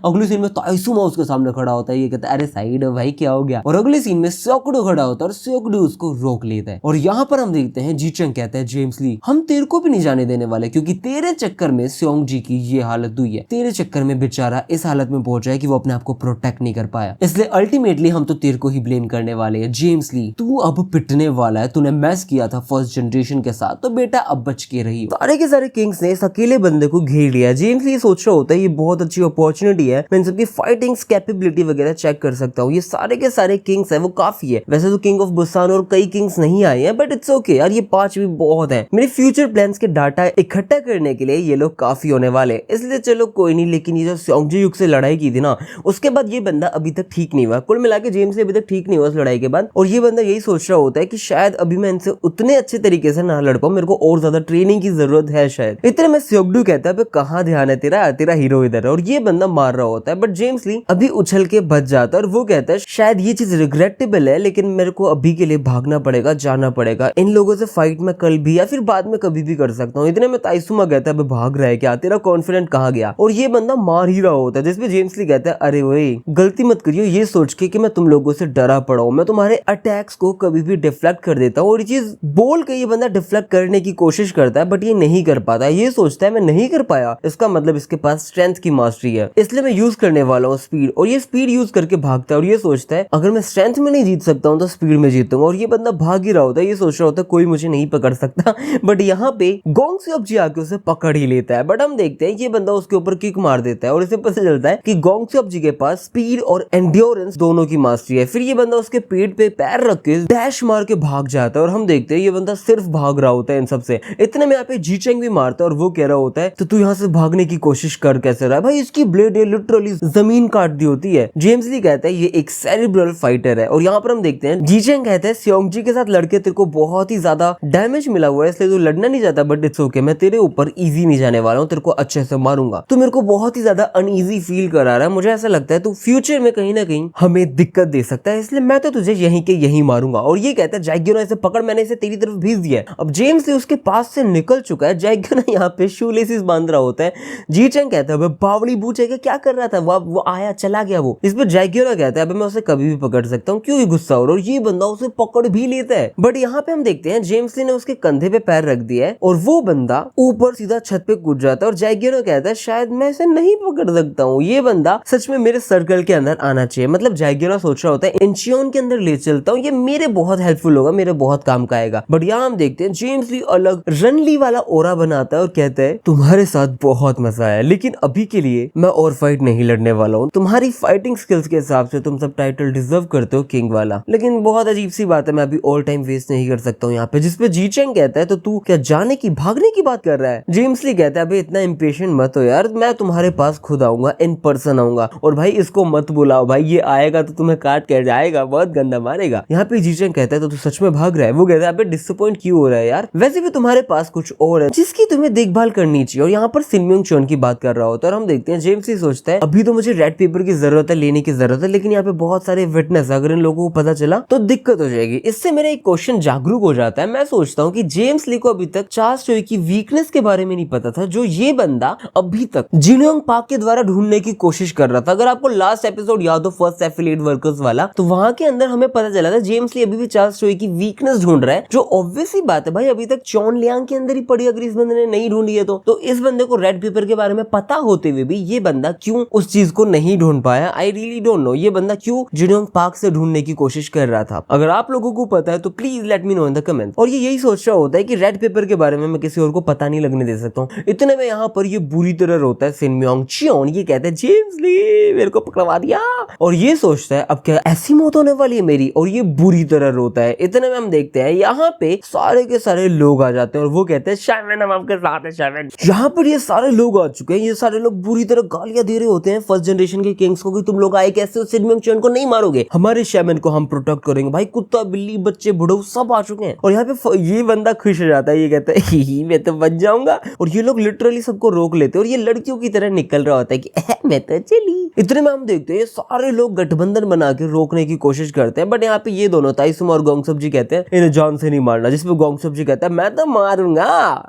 अगले सीन में ताइसुमा उसके सामने खड़ा होता है, ये कहता है अरे साइड भाई क्या हो गया। और अगले सीन में स्योकडो खड़ा होता है और स्योकडो उसको रोक लेता है। और यहाँ पर हम देखते हैं जीचेंग कहता है जेम्स ली हम तेरे को भी नहीं जाने देने वाले, क्योंकि तेरे चक्कर में स्योंगजी की ये हालत हुई है, तेरे चक्कर में बेचारा इस हालत में पहुंचा है कि वो अपने आप को प्रोटेक्ट नहीं कर पाया, इसलिए अल्टीमेटली हम तो तेरे को ही ब्लेम करने वाले हैं। जेम्स ली तू अब पिटने वाला है, तूने मैस किया था फर्स्ट जनरेशन के साथ, तो बेटा अब बच के रही। सारे के सारे किंग्स ने इस अकेले बंदे को घेर लिया। जेम्स ली सोच रहा होता है ये बहुत अच्छी अपॉर्चुनिटी है, मैं इन सबकी फाइटिंग कैपेबिलिटी वगैरह चेक कर सकता हूँ, ये सारे के सारे किंग्स है वो काफी है। वैसे तो किंग ऑफ बुसान और कई किंग्स नहीं आए हैं, बट इट्स ओके यार, ये 5 भी बहुत है। मेरे फ्यूचर प्लान्स के डाटा इकट्ठा करने के लिए ये लोग काफी होने वाले, इसलिए चलो कोई नहीं। लेकिन ये जो स्योंगजी युग से लड़ाई की थी ना, उसके बाद ये बंदा अभी तक ठीक नहीं हुआ। कुल मिला के जेम्स ली अभी तक ठीक नहीं हुआ उस लड़ाई के बाद, और ये बंदा यही सोच रहा होता है कि शायद अभी मैं इनसे उतने अच्छे तरीके से ना लड़ पाऊं, मेरे को और ज्यादा ट्रेनिंग की जरूरत है शायद। इतने में स्योकडू कहता है कहाँ ध्यान है तेरा हीरो इधर है, और ये बंदा मार रहा होता है। बट जेम्स ली अभी उछल के बच जाता है और वो कहता है शायद ये चीज रिग्रेटेबल है, लेकिन मेरे को अभी के लिए भागना पड़ेगा, जाना पड़ेगा। इन लोगों से फाइट मैं कल भी या फिर बाद में कभी भी कर सकता हूँ। इतने में ताइसुमा कहता है भाग रहा है क्या, तेरा कॉन्फिडेंट कहाँ गया? और ये बंदा मार ही रहा होता है, जिसपे जेम्स ली कहता है अरे वही गलती मत करियो ये सोच के कि मैं तुम लोगों से डरा पड़ा हूँ, मैं तुम्हारे अटैक्स को कभी भी डिफ्लेक्ट कर देता हूँ। और ये चीज बोल के ये बंदा डिफ्लेक्ट करने की कोशिश करता है, बट ये नहीं कर पाता। ये सोचता है मैं नहीं कर पाया, इसका मतलब इसके पास स्ट्रेंथ की मास्टरी है, इसलिए मैं यूज करने वाला हूँ स्पीड। और ये स्पीड यूज करके भागता है और ये सोचता है अगर मैं स्ट्रेंथ में नहीं जीत सकता हूँ तो स्पीड में जीतूंगा। और ये बंदा भाग ही रहा होता है, ये सोच रहा होता है कोई मुझे नहीं पकड़ सकता। बट यहाँ पे गोंग सेओब जी आके उसे पकड़ ही लेता है। बट हम देखते हैं ये बंदा उसके ऊपर किक मार देता है और इसे पता चलता है कि गोंग सेओब जी के पास स्पीड और एंड्योरेंस दोनों की मास्टरी है। फिर ये बंदा उसके पेट पे पैर रख के डैश मार के भाग जाता है और हम देखते हैं ये बंदा सिर्फ भाग रहा होता है इन सबसे। इतने में यहाँ पे जी चेंग भी मारता है और वो कह रहा होता है तो तू यहाँ से भागने की कोशिश कर कैसे रहा है भाई, इसकी ब्लेड लिटरली जमीन काट दी होती है। जेम्स ली कहता है ये एक सेरिब्रल फाइटर है। और यहाँ पर हम देखते हैं जी चेंग कहता है स्योंगजी के साथ लड़के तेरे को बहुत ही ज्यादा डैमेज मिला हुआ है इसलिए तू लड़ना नहीं चाहता, बट इट्स ओके, मैं तेरे ऊपर इजी नहीं जाने वाला हूँ, तेरे को अच्छे से मारूंगा। तो मेरे को बहुत ही ज्यादा अनईजी फील करा रहा है, मुझे ऐसा लगता है तू फ्यूचर में कहीं ना कहीं हमें दिक्कत दे सकता है, इसलिए मैं तो तुझे यहीं के यहीं मारूंगा। और ये कहता है जैगियोना इसे पकड़, मैंने इसे तेरी तरफ भेज दिया है। अब जेम्स ली उसके पास से निकल चुका है, जैगियोना यहाँ पे शूलेसेस बांध रहा होता है। जी चेंग कहता है बावड़ी बूचे क्या कर रहा था, वो आया चला गया वो। इस पर जैगियोना कहता है मैं उसे कभी भी पकड़ सकता हूँ, क्यों ही गुस्सा हो रहा है, और ये बंदा उसे पकड़ भी लेता है। बट यहाँ पे हम देखते हैं जेम्स ली ने उसके कंधे पे पैर रख दिया है और वो बंदा ऊपर सीधा छत पे कूद जाता है। और जैगियोना कहता है शायद मैं इसे नहीं पकड़ सकता हूँ, ये बंदा सच में मेरे सर्कल के अंदर आना चाहिए। मतलब जैगियोना सोच रहा होता है इंचियोन के अंदर ले चलता हूँ, ये मेरे बहुत हेल्पफुल होगा, मेरे बहुत काम का आएगा। बट यहाँ हम देखते हैं जेम्स ली अलग रन ली वाला ओरा बनाता है और कहता है तुम्हारे साथ बहुत मजा आया, लेकिन अभी के लिए मैं और फाइट नहीं लड़ने वाला हूँ। तुम्हारी फाइटिंग स्किल्स के हिसाब से तुम सब टाइटल डिजर्व करते हो किंग वाला, लेकिन बहुत अजीब सी बात है मैं अभी ऑल टाइम वेस्ट नहीं कर सकता हूँ यहाँ पे। जिसपे जी चेंग कहता है तो तू क्या जाने की भागने की बात कर रहा है। जेम्स ली कहता है अभी इतना इम्पेशेंट मत हो यार, मैं तुम्हारे पास खुद आऊंगा, इन पर्सन आऊंगा। और भाई इसको मत बुलाओ भाई, ये आएगा तो तुम्हें काट के जाएगा, बहुत गंदा मारेगा। यहाँ पे जी चेंग कहता है तो तू सच में भाग रहा है। वो कहता है अबे डिसअपॉइंट क्यों हो रहा है यार, वैसे भी तुम्हारे पास कुछ और है जिसकी तुम्हें देखभाल करनी चाहिए। और यहाँ पर सिनम्यूंग चोन की बात कर रहा होता है और हम देखते हैं जेम्स ही सोचता है अभी तो मुझे रेड पेपर की जरूरत है, लेने की जरूरत है, लेकिन यहाँ पे बहुत सारे विटनेस, अगर इन लोगों को पता चला तो दिक्कत हो जाएगी। इससे मेरा एक क्वेश्चन जागरूक हो जाता है, मैं सोचता हूँ कि जेम्स ली को अभी तक चार्ल्स चोई की वीकनेस के बारे में नहीं पता था जो ये बंदा अभी तक जिनयोंग पार्क के द्वारा ढूंढने की कोशिश कर रहा था। अगर आपको लास्ट एपिसोड याद हो फर्स्ट एफिलिएट वर्कर्स वाला, तो वहां के अंदर हमें पता चला था जेम्स ली अभी भी चार्ल्स चोई की वीकनेस ढूंढ रहा है, जो ऑब्वियस ही बात है भाई, अभी तक चॉन लियांग के अंदर ही पड़ी, अगर इस बंदे ने नहीं ढूंढी है तो इस बंदे को रेड पेपर के बारे में पता होते हुए भी ये बंदा क्यों उस चीज को नहीं ढूंढ पाया। आई रियली डोंट नो ये बंदा क्यों जिनयोंग पार्क से ढूंढने की कोशिश कर रहा था। अगर आप लोगों को पता है तो please let me know in the comment. और ये यही सोच रहा होता है कि रेड पेपर के बारे में मैं किसी और को पता नहीं लगने दे सकता हूँ। इतने में यहाँ पर ये बुरी तरह रोता है सिनम्यूंग चियोन, ये कहता है जेम्स ली मेरे को पकड़वा दिया, और ये सोचता है अब क्या ऐसी मौत होने वाली है मेरी, और ये बुरी तरह रोता है। इतने में हम देखते हैं यहाँ पे सारे के सारे लोग आ जाते हैं और वो कहते हैं शायद हम आपके साथ है शायद। यहाँ पर ये सारे लोग आ चुके हैं, ये सारे लोग बुरी तरह गालियां दे रहे होते हैं फर्स्ट जनरेशन के किंग्स को कि तुम लोग आए कैसे हो, सिनम्यूंग चियोन को नहीं मारोगे, हमारे शैमन को हम प्रोटेक्ट करेंगे। भाई कुत्ता बिल्ली बच्चे बुढ़ऊ सब आ चुके हैं। और यहाँ पे ये बंदा खुश हो जाता है, ये कहता है ही मैं तो बच जाऊंगा। और ये लोग लिटरली सबको रोक लेते हैं और ये लड़कियों की तरह निकल रहा होता है कि मैं तो चली। इतने में हम देखते हैं सारे लोग गठबंधन बना के रोकने की कोशिश करते हैं, बट यहाँ पे ये दोनों ताइसुम और गोंगसब जी कहते हैं इन्हें जान से नहीं मारना, जिसपे गोंगसब जी कहता है मैं तो मारूंगा,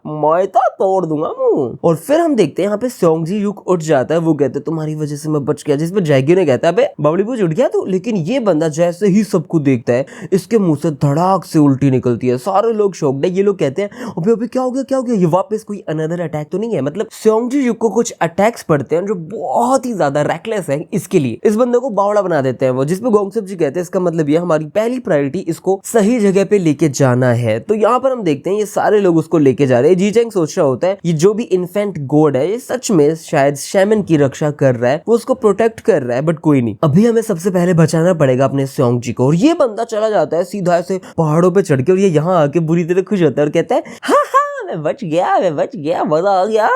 मैं तो तोड़ दूंगा मुंह। और फिर हम देखते हैं यहाँ पे स्योंगजी युक उठ जाता है, वो कहते हैं तुम्हारी वजह से मैं बच गया, जिसपे जैगी ने कहता है अबे बावड़ी बूझ उठ गया तू। लेकिन ये बंदा जैसे ही सबको देखता है इसके मुंह से धड़ाक से उल्टी निकलती है, सारे लोग शॉक्ड है। ये लोग कहते हैं अबे अबे क्या हो गया क्या हो गया, ये वापस कोई अनदर अटैक तो नहीं है। मतलब स्योंगजी युक को कुछ अटैक्स पड़ते हैं जो बहुत ही ज्यादा रेकलेस है, इसके लिए इस बंदे को बावड़ा बना देते हैं वो, जिसपे गोंगसब जी कहते हैं इसका मतलब ये हमारी पहली प्रायोरिटी इसको सही जगह पे लेके जाना है। तो यहाँ पर हम देखते हैं ये सारे लोग उसको लेके जा रहे हैं। जी चेंग सोच रहा होता है ये जो भी इन्फेंट गॉड है ये सच में शायद शैमन की रक्षा कर रहा है, वो उसको प्रोटेक्ट कर रहा है, बट कोई नहीं, अभी हमें सबसे पहले बचाना पड़ेगा अपने स्योंगजी को। और ये बंदा चला जाता है सीधा ऐसे पहाड़ों पे चढ़ के, और ये यहाँ आके बुरी तरह खुश होता है और कहता है हाँ मैं बच गया, मजा आ गया,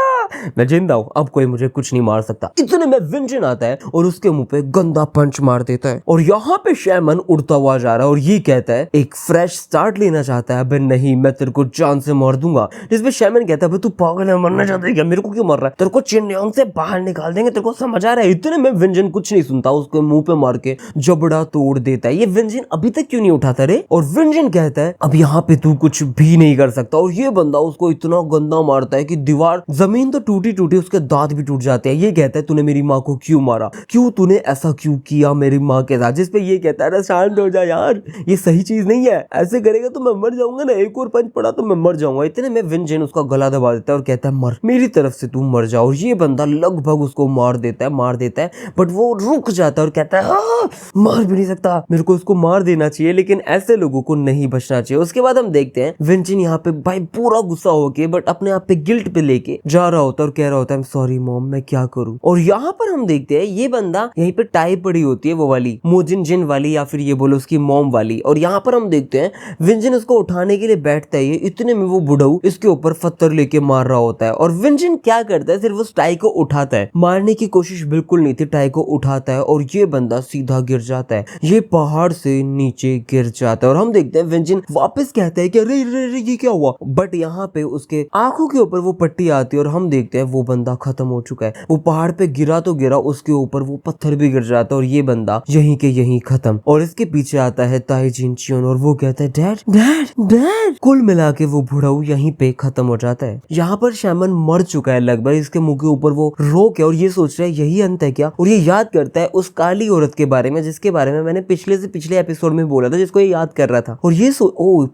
मैं जिंदा हूँ, अब कोई मुझे कुछ नहीं मार सकता। इतने में विंजन आता है और उसके मुंह पे गंदा पंच मार देता है। और यहाँ पे शैमन उड़ता हुआ जा रहा है और ये कहता है एक फ्रेश स्टार्ट लेना चाहता है, अबे नहीं मैं तेरे को जान से मार दूंगा। जिसपे शैमन कहता है तू पागल है, मरना चाहता है क्या, मेरे को क्यों मर रहा है, तेरे को चिन्योंग से बाहर निकाल देंगे, तेरे को समझ आ रहा है। इतने में विंजन कुछ नहीं सुनता, उसको मुंह पे मार के जबड़ा तोड़ देता है। ये विंजन अभी तक क्यों नहीं उठाता रे, और विंजन कहता है अब यहाँ पे तू कुछ भी नहीं कर सकता। और ये बंदा उसको इतना गंदा मारता है कि दीवार जमीन तो टूटी टूटी उसके दांत भी टूट जाते हैं। ये कहता है तूने मेरी माँ को क्यों मारा, क्यों तूने ऐसा क्यों किया मेरी माँ के साथ। जिसपे ये कहता है शांत हो जा यार, ये सही चीज नहीं है, ऐसे करेगा तो मैं मर जाऊंगा ना, एक और पंच पड़ा तो मैं मर जाऊंगा। इतने में विंजन उसका गला दबा देता है और कहता है मर, मेरी तरफ से तू मर जा। और ये बंदा लगभग उसको मार देता है, बट वो रुक जाता है और कहता है मार भी नहीं सकता, मेरे को उसको मार देना चाहिए, लेकिन ऐसे लोगों को नहीं बचना चाहिए। उसके बाद हम देखते हैं विंजन यहाँ पे भाई पूरा गुस्सा होके बट अपने आप पे गिल्ट पे लेके जा रहा होता है और कह रहा होता है सॉरी मॉम, मैं क्या करूं। और यहाँ पर हम देखते हैं ये बंदा यहीं पे टाई पड़ी होती है, वो वाली मोजिन जिन वाली या फिर ये बोलो उसकी मॉम वाली। और यहाँ पर हम देखते हैं विंजन उसको उठाने के लिए बैठता है, इतने में वो बुढ़ऊ इसके ऊपर पत्थर लेके मार रहा होता है। और विंजन क्या करता है, सिर्फ उस टाई को उठाता है, मारने की कोशिश बिल्कुल नहीं थी, टाई को उठाता है और ये बंदा सीधा गिर जाता है, ये पहाड़ से नीचे गिर जाता है। और हम देखते हैं विंजन वापस कहता है कि अरे ये क्या हुआ, बट यहाँ पे उसके आंखों के ऊपर वो पट्टी आती है और हम देखते हैं वो बंदा खत्म हो चुका है। वो पहाड़ पे गिरा तो गिरा, उसके ऊपर वो पत्थर भी गिर जाता है और ये बंदा यहीं के यहीं खत्म। और इसके पीछे आता है ताइजिन चियोन और वो कहता है डैड डैड डैड। कुल मिला के वो बुढ़ऊ यहीं पे खत्म हो जाता है। यहाँ पर शैमन मर चुका है लगभग, इसके मुंह के ऊपर वो रोक है और ये सोच रहा है यही अंत है क्या। और ये याद करता है उस काली औरत के बारे में जिसके बारे में मैंने पिछले से पिछले एपिसोड में बोला था, जिसको ये याद कर रहा था। और ये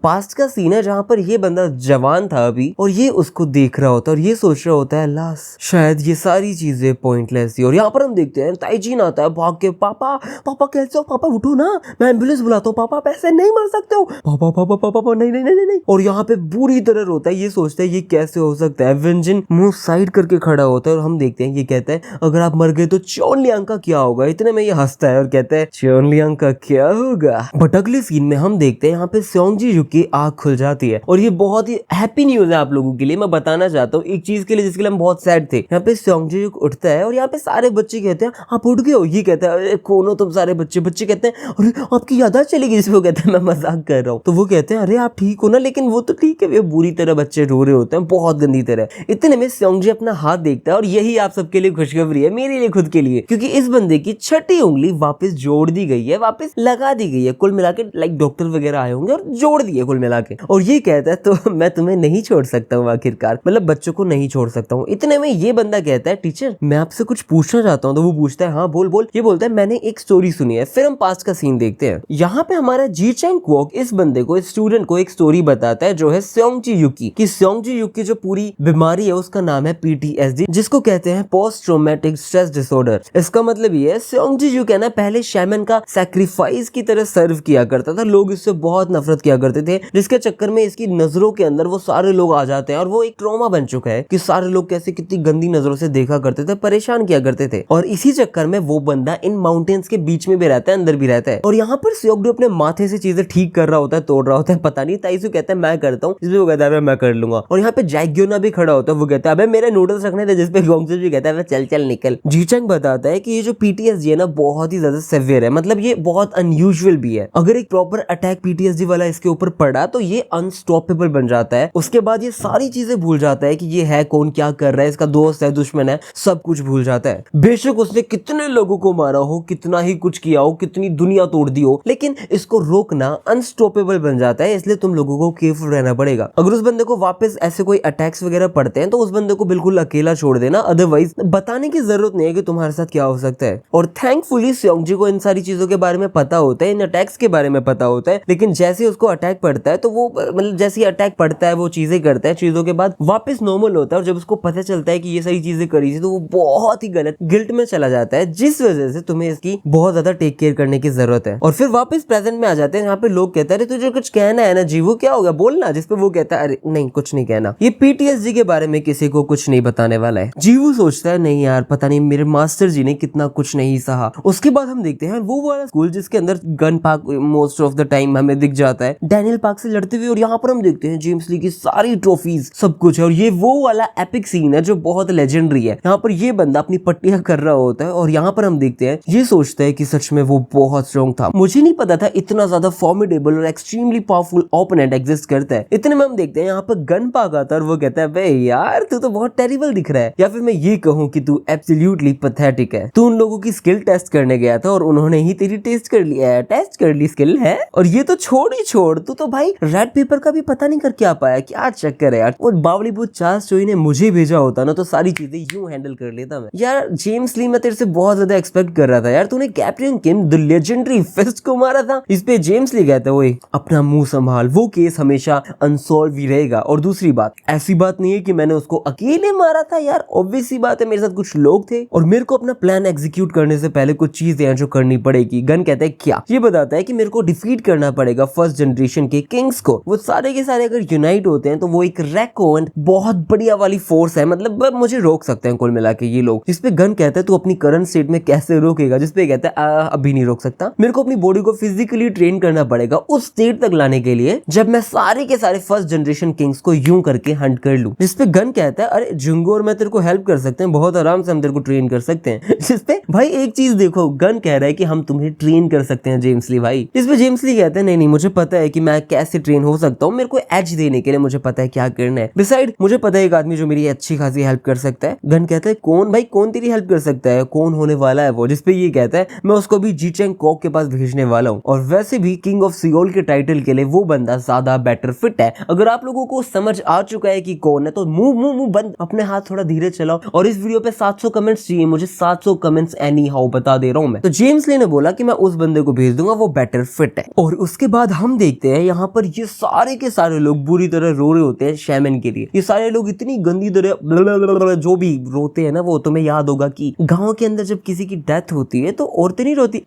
पास्ट का सीन है जहाँ पर ये बंदा जवान था अभी और ये उसको देख रहा होता है और ये सोच रहा होता है लास शायद ये सारी चीजें पॉइंटलेस थी। और यहाँ पर हम देखते हैं ताइजीन आता है भाग के, पापा पापा कैसे हो, पापा उठो ना, मैं एम्बुलेंस बुलाता हूँ, पापा पैसे नहीं मर सकते हो, पापा पापा पापा पापा नहीं नहीं नहीं नहीं। और यहाँ पे बुरी तरह रोता है, ये सोचता है ये कैसे हो सकता है। विंजन मुंह साइड करके खड़ा होता है और हम देखते हैं ये कहता है अगर आप मर गए तो चोनलियांग का क्या होगा। इतने में ये हंसता है और कहता है चोनलियांग का क्या होगा। बट अगले सीन में हम देखते हैं यहाँ पे सेओंगजी युक की आंख खुल जाती है और ये बहुत ही हैप्पी न्यूज है आप लोगों के लिए। मैं बताना चाहता हूँ एक चीज के लिए जिसके लिए हम बहुत सैड थे। यहाँ पे सेओंगजी युक उठता है और यहाँ पे सारे बच्चे कहते हैं आप उठ गए हो। ये कहता है कौन हो तुम सारे बच्चे। बच्चे कहते हैं अरे आपकी याददाश्त चली गई। इसमें वो कहता है मैं मजाक कर रहा हूँ। तो वो कहते हैं अरे आप ठीक हो ना, लेकिन वो तो ठीक है, वे बुरी तरह बच्चे रो रहे होते हैं बहुत गंदी तरह। इतने में सेओंगजी अपना हाथ देखता है और यही आप सबके लिए खुशखबरी है, मेरे लिए खुद के लिए, क्योंकि इस बंदे की छठी उंगली वापस जोड़ दी गई है, वापस लगा दी गई है। कुल मिला के लाइक डॉक्टर वगैरह आए होंगे और जोड़ दिए कुल मिला के। और ये कहता है तो मैं तुम्हें नहीं छोड़ सकता हूँ, आखिरकार मतलब बच्चों को नहीं छोड़ सकता हूँ। इतने में ये बंदा कहता है टीचर मैं आपसे कुछ पूछना चाहता हूँ। तो वो पूछता है हाँ बोल बोल। ये बोलता है मैंने एक स्टोरी सुनी है। फिर हम पास्ट का सीन देखते हैं। यहाँ पे हमारा जी चैंग क्वॉक इस बंदे को, इस स्टूडेंट को एक स्टोरी बताता है जो है सेओंगजी युक की, कि सेओंगजी युक की जो पूरी बीमारी है उसका नाम है PTSD, जिसको कहते हैं पोस्ट ट्रॉमेटिक स्ट्रेस डिसऑर्डर। इसका मतलब ये है सेओंगजी युक है ना पहले शैमन का सैक्रिफाइस की तरह सर्व किया करता था, लोग इससे बहुत नफरत किया करते थे, जिसके चक्कर में इसकी नजरों के अंदर वो सारे लोग आ जाते हैं और वो एक ट्रॉमा बन चुका है कि सारे लोग कैसे कितनी गंदी नजरों से देखा करते थे, परेशान किया करते थे। और इसी चक्कर में वो बंदा इन माउंटेन्स के बीच में भी रहता है, अंदर भी रहता है। और यहाँ पर सेओंगडी अपने माथे से चीजें ठीक कर रहा होता है, तोड़ रहा होता है, पता नहीं। ताइसू कहता है मैं करता हूँ, जिसमें वो कहता है मैं कर लूंगा। और यहाँ पे जैग्योना भी खड़ा होता है, वो कहता है अबे मेरे नूडल्स रखने थे, जिसपे गोंगसू भी कहता है चल चल निकल। जीचंग बताता है कि ये जो PTSD है ना बहुत ही ज्यादा सेवियर है, मतलब ये बहुत अनयूजुअल भी है। अगर एक प्रॉपर अटैक PTSD वाला इसके ऊपर पड़ा तो ये अनस्टॉपेबल बन जाता है। उसके बाद ये सारी चीजें भूल जाता है कि ये है कौन, क्या कर रहा है, इसका दोस्त है, दुश्मन है, सब कुछ भूल जाता है। बेशक उसने कितने लोगों को मारा हो, कितना ही कुछ किया हो, कितनी दुनिया तोड़ दी हो, लेकिन इसको रोकना अनस्टॉपेबल बन जाता है। इसलिए तुम लोगों को केयरफुल रहना पड़ेगा। अगर उस बंदे को वापस ऐसे कोई अटैक्स वगैरह पड़ते हैं तो उस बंदे को बिल्कुल अकेला छोड़ देना, अदरवाइज बताने की जरूरत नहीं है कि तुम्हारे साथ क्या हो सकता है। और थैंकफुली सेओंगजी को इन सारी चीजों के बारे में पता होता है, इन अटैक्स के बारे में पता होता है, लेकिन जैसे उसको अटैक पड़ता है तो वो मतलब जैसे अटैक पड़ता है वो चीजें करता है, चीजों के बाद वापस नॉर्मल होता है। और जब उसको पता चलता है कि ये सारी चीजें करी थी तो वो बहुत ही गलत गिल्ट में चला जाता है, जिस वजह से तुम्हें इसकी बहुत ज्यादा टेक केयर करने की जरूरत है। और फिर वापस प्रेजेंट में आ जाते हैं, यहाँ पे लोग कहते हैं तुझे कुछ कहना है ना जीवू, क्या होगा बोलना, जिसपे वो कहता है अरे नहीं कुछ नहीं कहना, ये PTSD के बारे में किसी को कुछ नहीं बताने वाला है। जीवू सोचता है नहीं यार पता नहीं मेरे मास्टर जी ने कितना कुछ नहीं सहा। उसके बाद हम देखते हैं वो वाला स्कूल जिसके अंदर gun park most of the time हमें दिख जाता है, डैनियल पार्क से लड़ते हुए। और यहाँ पर हम देखते हैं जेम्स ली की सारी ट्रॉफीज, सब कुछ है। और ये वो वाला एपिक सीन है जो बहुत लेजेंडरी है। यहाँ पर ये बंदा अपनी पट्टियां कर रहा होता है और यहाँ पर हम देखते हैं ये सोचता है कि सच में वो बहुत स्ट्रॉन्ग था, मुझे नहीं पता था इतना ज्यादा फॉर्मिडेबल और एक्सट्रीमली पावरफुल ओपोनेंट एग्जिस्ट करता है। इतने में हम देखते हैं यहाँ पर गन पार्क आता है और वो कहता है बे यार तू तो बहुत टेरिबल दिख रहा है, या फिर मैं ये कहूँ कि तू एब्सोल्युटली पैथेटिक है। तू उन लोगों की स्किल टेस्ट करने गया था और उन्होंने ही तेरी टेस्ट कर ली स्किल है। और ये तो छोड़ ही छोड़, तू तो भाई रेड पेपर का भी पता नहीं कर क्या पाया, क्या चक्कर है यार। और बावली बुत चार्ल्स चोई ने मुझे भेजा होता ना तो सारी चीजें यूं हैंडल कर लेता मैं। यार जेम्स ली मैं तेरे से बहुत ज्यादा एक्सपेक्ट कर रहा था यार, तूने captain Kim the legendary fist को मारा था। इस पे जेम्स ली कहता है अपना मुंह संभाल, वो केस हमेशा अनसॉल्व ही रहेगा। और दूसरी बात, ऐसी बात नहीं है कि मैंने उसको अकेले मारा था यार, ऑब्वियस सी बात है मेरे साथ कुछ लोग थे और मेरे को अपना प्लान एग्जीक्यूट करने से पहले कुछ चीजें हैं जो करनी पड़ेगी। गन कहता है क्या, ये बताता है कि मेरे को डिफीट करना पड़ेगा फर्स्ट जनरेशन के किंग्स को। वो सारे के सारे अगर यूनाइट होते हैं तो वो एक रैकोन बहुत बढ़िया वाली फोर्स फोर्स है, मतलब मुझे रोक सकते हैं कुल मिला के ये लोग। जिसपे गन कहता है तू अपनी करंट स्टेट में कैसे रोकेगा, जिसपे कहता है अभी नहीं रोक सकता, मेरे को अपनी बॉडी को फिजिकली ट्रेन करना पड़ेगा उस स्टेट तक लाने के लिए जब मैं सारे के सारे फर्स्ट जनरेशन किंग्स को यूं करके हंट कर लूं। जिसपे गन कहता है अरे जुंगो और मैं तेरे को हेल्प कर सकते हैं, बहुत आराम से हम तेरे को ट्रेन कर सकते हैं। जिसपे भाई एक चीज देखो, गन कह रहा है कि हम तुम्हें ट्रेन कर सकते हैं जेम्स ली भाई। जिसपे जेम्स ली कहते हैं नहीं मुझे पता है कि मैं कैसे ट्रेन हो सकता हूँ, मेरे को एज देने के लिए मुझे पता है क्या करना है। बिसाइड मुझे पता है एक आदमी जो मेरी अच्छी खासी हेल्प कर सकता है। गन कहता है कौन भाई, कौन तेरी हेल्प कर सकता है, कौन होने वाला है वो। जिसपे ये कहता है मैं उसको भी जी चैंग कॉक के पास भेजने वाला हूँ, और वैसे भी किंग ऑफ सियोल के टाइटल के लिए वो बंदा ज्यादा बेटर फिट है। अगर आप लोगों को समझ आ चुका है कि कौन है तो मुंह बंद, अपने हाथ थोड़ा धीरे चलाओ। और इस वीडियो पे 700 कमेंट्स चाहिए मुझे, 700 कमेंट्स एनी हाउ बता दे रहा हूँ मैं। तो जेम्स ली ने बोला कि मैं उस बंदे को भेज दूंगा, वो बेटर फिट है। और उसके बाद हम देखते हैं यहाँ पर ये सारे के सारे लोग बुरी तरह रो रहे होते हैं शैमन के लिए। ये सारे लोग इतनी गंदी तरह जो भी रोते हैं ना, वो तुम्हें याद होगा कि गांव के अंदर जब किसी की डेथ होती है तो औरतें नहीं रोती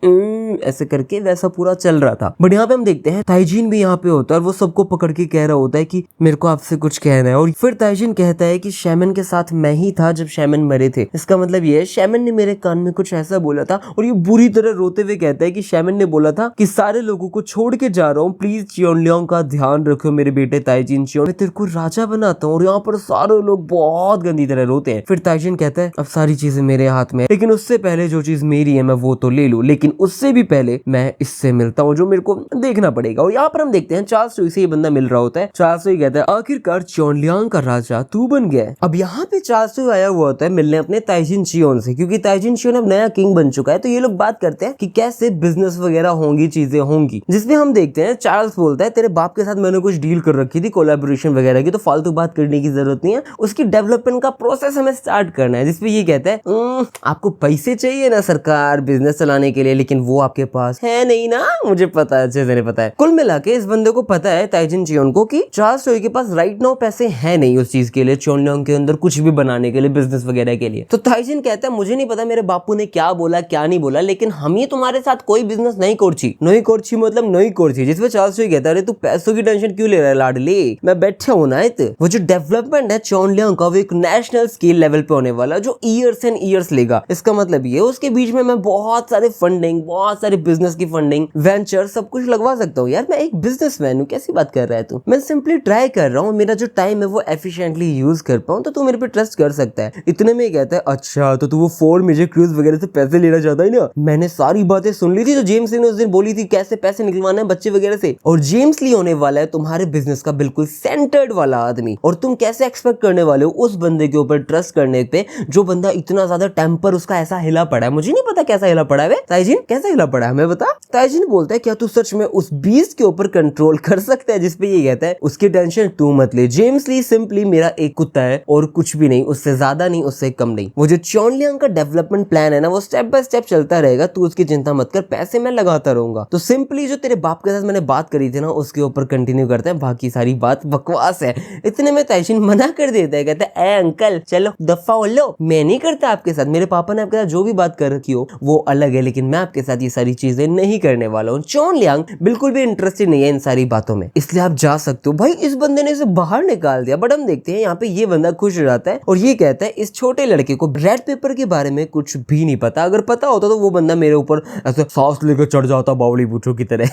ऐसे करके, वैसा पूरा चल रहा था। बट यहाँ पे हम देखते हैं ताइजीन भी यहाँ पे होता है और वो सबको पकड़ के कह रहा होता है कि मेरे को आपसे कुछ कहना है। और फिर ताइजीन कहता है कि शैमन के साथ मैं ही था जब शैमन मरे थे। इसका मतलब ये है शैमन ने मेरे कान में कुछ ऐसा बोला था। और ये बुरी तरह रोते हुए कहता है कि शैमन ने बोला था कि सारे लोगों को छोड़ के जा रहा हूँ, प्लीज चियोनलियांग का ध्यान रखो मेरे बेटे ताइजीन चियोन, मैं तेरे को राजा बनाता हूँ। और यहाँ पर सारे लोग बहुत गंदी तरह रोते हैं। फिर ताइजीन कहता है अब सारी चीजें मेरे हाथ में, लेकिन उससे पहले जो चीज मेरी है मैं वो तो ले लूं, लेकिन उससे भी पहले मैं इससे मिलता हूँ जो मेरे को देखना पड़ेगा। और यहाँ पर हम देखते हैं चार्ल्स से ये बंदा मिल रहा होता है। चार्ल्स कहता है आखिरकार चियोनलियांग का राजा तू बन गया। अब यहाँ पे चार्ल्स आया हुआ होता है मिलने अपने ताइजीन चियोन से, क्योंकि ताइजीन चियोन अब नया किंग बन चुका है। तो ये लोग बात करते हैं कि कैसे बिजनेस वगैरह होंगी, चीजें होंगी। जिसमें हम देखते हैं चार्ल्स बोलता है तेरे बाप के साथ मैंने कुछ डील कर रखी थी कोलैबोरेशन वगैरह की, तो फालतू बात करने की जरूरत नहीं है, उसकी डेवलपमेंट का प्रोसेस हमें स्टार्ट करना है। जिसपे ये कहता है आपको पैसे चाहिए ना सरकार बिजनेस चलाने के लिए, लेकिन वो आपके पास है नहीं ना, मुझे पता है, अच्छे से पता है। कुल मिला के इस बंदे को पता है ताइजीन चियोन को कि चार्ल्स के पास राइट नाउ पैसे है नहीं उस चीज के लिए, चियोनलियांग के अंदर कुछ भी बनाने के लिए, बिजनेस वगैरह के लिए। तो ताइजीन कहता है मुझे नहीं पता मेरे बापू ने क्या बोला क्या नहीं बोला, लेकिन हम ही तुम्हारे साथ कोई बिजनेस नहीं कोरची, नहीं कोरची मतलब नहीं कोरची। जिसपे चार्ल्स कहता है अरे तू पैसों की टेंशन क्यों ले रहा है लाडली, मैं बैठा हूं ना। वो जो डेवलपमेंट है चियोनलियांग का वो एक नेशनल स्केल लेवल पे होने वाला जो ईयर्स एंड ईयर्स लेगा। इसका मतलब ये उसके बीच में मैं बहुत सारे फंडिंग, बहुत सारे बिजनेस की फंडिंग, वेंचर सब कुछ लगवा सकता हूँ। यार मैं एक बिजनेसमैन हूँ, कैसी बात कर रहा है तू, मैं सिंपली ट्राई कर रहा हूँ मेरा जो टाइम है वो एफिशिएंटली यूज कर पाऊँ, तो तू मेरे पे ट्रस्ट कर सकता है। इतने में कहता है अच्छा तो तू वो फोर्ड मेजर क्रूज वगैरह से पैसे लेना चाहता है ना। मैंने सारी बातें सुन ली थी जो जेम्स ली ने उस दिन बोली थी कैसे पैसे निकलवाना है बच्चे वगैरह से, और जेम्स ली होने वाला है तुम्हारे बिजनेस का बिल्कुल सेंटर्ड वाला आदमी। और तुम कैसे एक्सपेक्ट करने वाले हो उस बंदे के ऊपर ट्रस्ट करने पे जो बंदा इतना ज्यादा टेम्पर उसका ऐसा हिला पड़ा है, मुझे नहीं पता कैसा हिला पड़ा है। ताइजीन कैसा हिला पड़ा है हमें बता। ताइजीन बोलता है क्या तू सच में उस बीस्ट के ऊपर कंट्रोल कर सकता है। जिसपे ये कहता है उसकी टेंशन तू मत ले, जेम्स ली सिंपली मेरा एक कुत्ता है और कुछ भी नहीं, उससे ज्यादा नहीं उससे कम नहीं। वो जो चियोनलियांग का डेवलपमेंट प्लान है ना वो स्टेप बाय स्टेप चलता रहेगा, तू उसकी चिंता मत कर, पैसे मैं लगाता रहूंगा। तो सिंपली जो तेरे बाप के साथ मैंने बात करी थी ना उसके ऊपर कंटिन्यू करते हैं, बाकी सारी बात बकवास है। इतने में ताइजीन मना कर देता है, कहता है ए अंकल चलो दफा हो लो, मैं नहीं करता आपके साथ, मेरे पापा ने आपके साथ जो भी बात कर रखी हो वो अलग है, लेकिन मैं आपके साथ ये सारी चीजें नहीं करने वाला हूँ। चियोनलियांग बिल्कुल भी इंटरेस्टेड नहीं है इन सारी बातों में, इसलिए आप जा सकते हो। भाई इस बंदे ने इसे बाहर निकाल दिया। बट हम देखते हैं यहाँ पे ये बंदा खुश हो जाता है और ये कहता है इस छोटे लड़के को रेड पेपर के बारे में कुछ भी नहीं पता, अगर पता होता तो वो बंदा मेरे ऊपर ऐसे सांस लेकर चढ़ जाता बावली बूचो की तरह।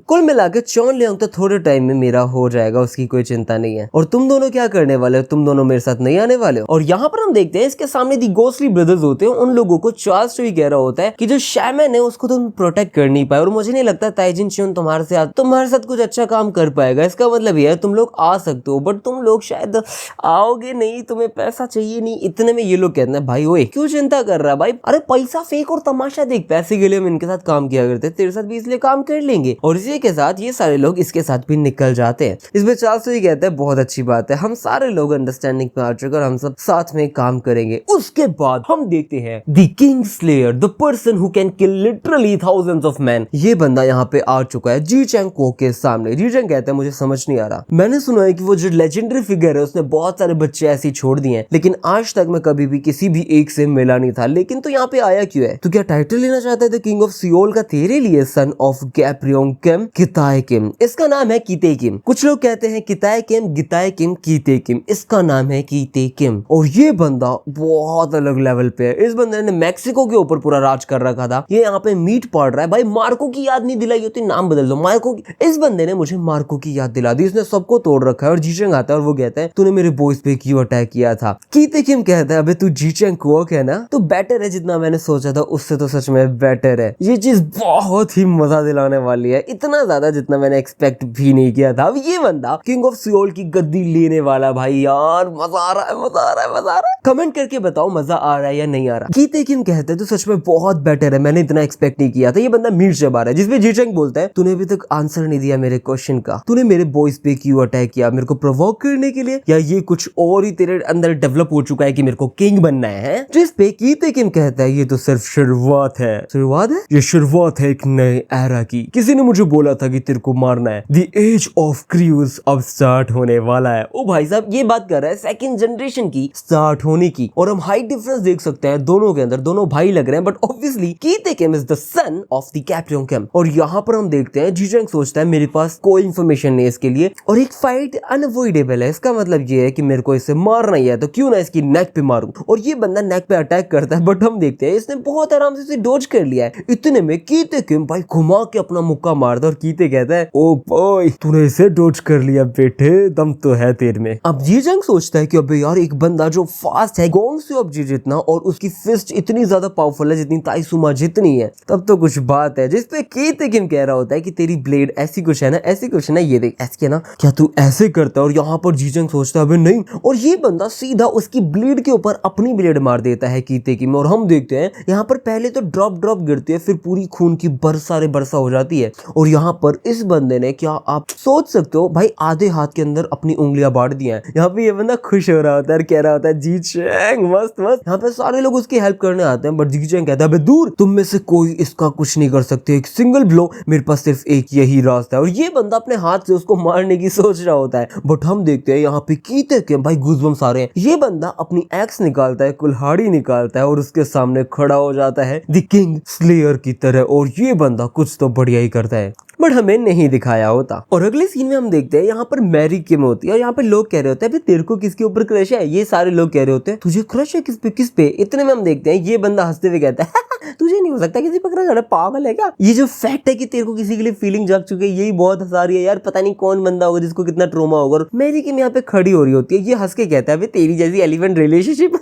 कुल मिलाकर चियोनलियांग तो थोड़े टाइम में मेरा हो जाएगा, उसकी कोई चिंता नहीं है। और तुम दोनों क्या करने वाले हो, तुम दोनों मेरे साथ नहीं आने वाले हो। और यहाँ पर हम देखते हैं इसके सामने दी गोस्टली ब्रदर्स होते हैं, उन लोगों को चार्ल्स ही कह रहा होता है कि जो शैमन है उसको तुम प्रोटेक्ट कर नहीं पाए, और मुझे नहीं लगता ताइजीन चियोन तुम्हारे साथ कुछ अच्छा काम कर पाएगा। इसका मतलब ये है तुम लोग आ सकते हो बट तुम लोग शायद आओगे नहीं, तुम्हें पैसा चाहिए नहीं। इतने में ये लोग कहते हैं भाई ओए क्यों चिंता कर रहा है भाई, अरे पैसा फेंक और तमाशा देख, पैसे के लिए हम इनके साथ काम किया करते, तेरे साथ भी इसलिए काम कर लेंगे। और इसी के साथ ये सारे लोग इसके साथ भी निकल जाते हैं। इसमें चार्ल्स ही कहता है बहुत अच्छी बात है, हम सारे लोग अंडरस्टैंडिंग पे आ चुके और हम सब साथ में काम करेंगे। उसके बाद हम देखते हैं the king slayer, the person who can kill literally thousands of man. ये बंदा यहाँ पे आ चुका है जी चैंग कोक के सामने। जी चैंग कहता है मुझे समझ नहीं आ रहा, मैंने सुना है कि वो जो लेजेंडरी फिगर है उसने बहुत सारे बच्चे ऐसे ही छोड़ दिए हैं, लेकिन आज तक मैं कभी भी किसी भी एक से मिला नहीं था, लेकिन तो यहाँ पे आया क्यों है? तो क्या टाइटल लेना चाहता है द किंग ऑफ सियोल का तेरे लिए, सन ऑफ गैप्रियोंग किम किताए किम। इसका नाम है कीते किम। कुछ लोग कहते हैं किताए किम, गिताए किम, कीते किम। इसका नाम है कीते किम, और ये बंदा बहुत अलग लेवल पे है। इस बंदे ने मैक्सिको के ऊपर पूरा राज कर रखा था। ये यहाँ पे मीट पड़ रहा है भाई। मार्को की याद नहीं दिलाई होती, नाम बदल दो मार्को की। इस बंदे ने मुझे मार्को की याद दिला दी। इसने सबको तोड़ रखा है। और जीचेंग आता है और वो कहता है तूने मेरे बॉयज पे क्यों अटैक किया था। कीते किम कहता है अबे तू जीचेंग क्वॉक है ना, तो बेटर है जितना मैंने सोचा था उससे तो सच में बेटर है। ये चीज बहुत ही मजा दिलाने वाली है, इतना ज्यादा जितना मैंने एक्सपेक्ट भी नहीं किया था। अब ये बंदा किंग ऑफ सियोल की गद्दी लेने वाला भाई। यार मजा आ रहा है, मजा आ रहा है, मजा आ रहा है। कमेंट करके बताओ मजा आ रहा है या नहीं आ रहा। कीते किम कहते हैं तो सच में बहुत बेटर है, मैंने इतना एक्सपेक्ट नहीं किया था। ये बंदा मीट जबा रहा है जिसपे जीचेंग बोलता है तूने अभी तक आंसर नहीं दिया मेरे क्वेश्चन का। तूने मेरे बॉयज पे क्यों अटैक किया, मेरे को प्रोवोक करने के लिए, या ये कुछ और ही तेरे अंदर डेवलप हो चुका है कि मेरे को किंग बनना है। जिस पे कीते किम कहता है ये तो सिर्फ शुरुआत है। शुरुआत है, ये शुरुआत है एक नए एरा की। किसी ने मुझे बोला था कि तेरे को मारना है। द एज ऑफ क्रूज अब स्टार्ट होने वाला है। ओ भाई साहब ये बात कर रहा है सेकंड जनरेशन की स्टार्ट होने की। और हम हाइट डिफरेंस देख सकते हैं दोनों के अंदर, दोनों भाई लग रहे हैं, बट ऑब्वियसली कीते Kim is the son of the captain Kim. और यहाँ पर हम देखते हैं जीचेंग सोचता है मेरे पास कोई इंफॉर्मेशन नहीं है इसके लिए, और एक फाइट अनअवॉइडेबल है। इसका मतलब ये है कि मेरे को इसे मारना ही है, तो क्यों ना इसकी नेक पे मारूं। और ये बंदा नेक पे अटैक करता है, बट हम देखते हैं इसने बहुत आराम से इसे डॉज कर लिया है। इतने में कीते किम भाई घुमा के अपना मुक्का मारता है और कीते कहता है ओ बॉय तूने इसे डॉज कर लिया बेटे, दम तो है तेरे में। अब जीचेंग सोचता है कि अबे यार एक बंदा जो फास्ट है गोंग सेओब जी जितना, और उसकी फिस्ट इतनी ज्यादा पावरफुल है जितनी ताइसुमा जितनी है, तब तो कुछ बात है। जिसपे कीते किम कह रहा होता है कि तेरी ब्लेड ऐसी कुछ है ना, ऐसी कुछ है ना, ये देख ऐसी है ना, क्या तू ऐसे करता है। और यहाँ पर जीचेंग सोचता है अबे नहीं, और ये बंदा सीधा उसकी ब्लेड के ऊपर अपनी ब्लेड मार देता है कीते किम। और हम देखते हैं यहाँ पर पहले तो ड्रॉप गिरती है, फिर पूरी खून की बरसा हो जाती है। और यहाँ पर इस बंदे ने, क्या आप सोच सकते हो भाई, आधे हाथ के अंदर अपनी उंगलियां बांट दी हैं। यहाँ पे ये बंदा खुश हो रहा होता है, कह रहा होता है जीचेंग मस्त मस्त। यहाँ पे सारे लोग उसकी हेल्प करने आते हैं, बट जीचेंग कहता है दूर, तुम में से कोई इसका कुछ नहीं कर सकते, एक सिंगल ब्लो, मेरे पास सिर्फ एक यही रास्ता है। और ये बंदा अपने हाथ से उसको मारने की सोच रहा होता है, बट हम देखते हैं यहाँ पे कीते किम भाई गूज़बम्स आ रहे हैं। ये बंदा अपनी एक्स निकालता है, कुल्हाड़ी निकालता है, और उसके सामने खड़ा हो जाता है द किंग स्लेयर की तरह। और ये बंदा कुछ तो बढ़िया ही करता है, बट हमें नहीं दिखाया होता। और अगले सीन में हम देखते हैं यहाँ पर मैरी किम होती है, और यहाँ पे लोग कह रहे होते हैं तेरे को किसके ऊपर क्रश है। ये सारे लोग कह रहे होते हैं तुझे क्रश है किस पे। इतने में हम देखते हैं ये बंदा हंसते हुए कहता है तुझे नहीं हो सकता किसी पर क्रश, पागल है क्या। ये जो फैक्ट है कि तेरे को किसी के लिए फीलिंग जाग चुकी है, यही बहुत हंसा रही है यार। पता नहीं कौन बंदा होगा जिसको कितना ट्रोमा होगा। मैरी किम यहाँ पे खड़ी हो रही होती है, ये हंस के कहता है तेरी जैसी एलिफेंट रिलेशनशिप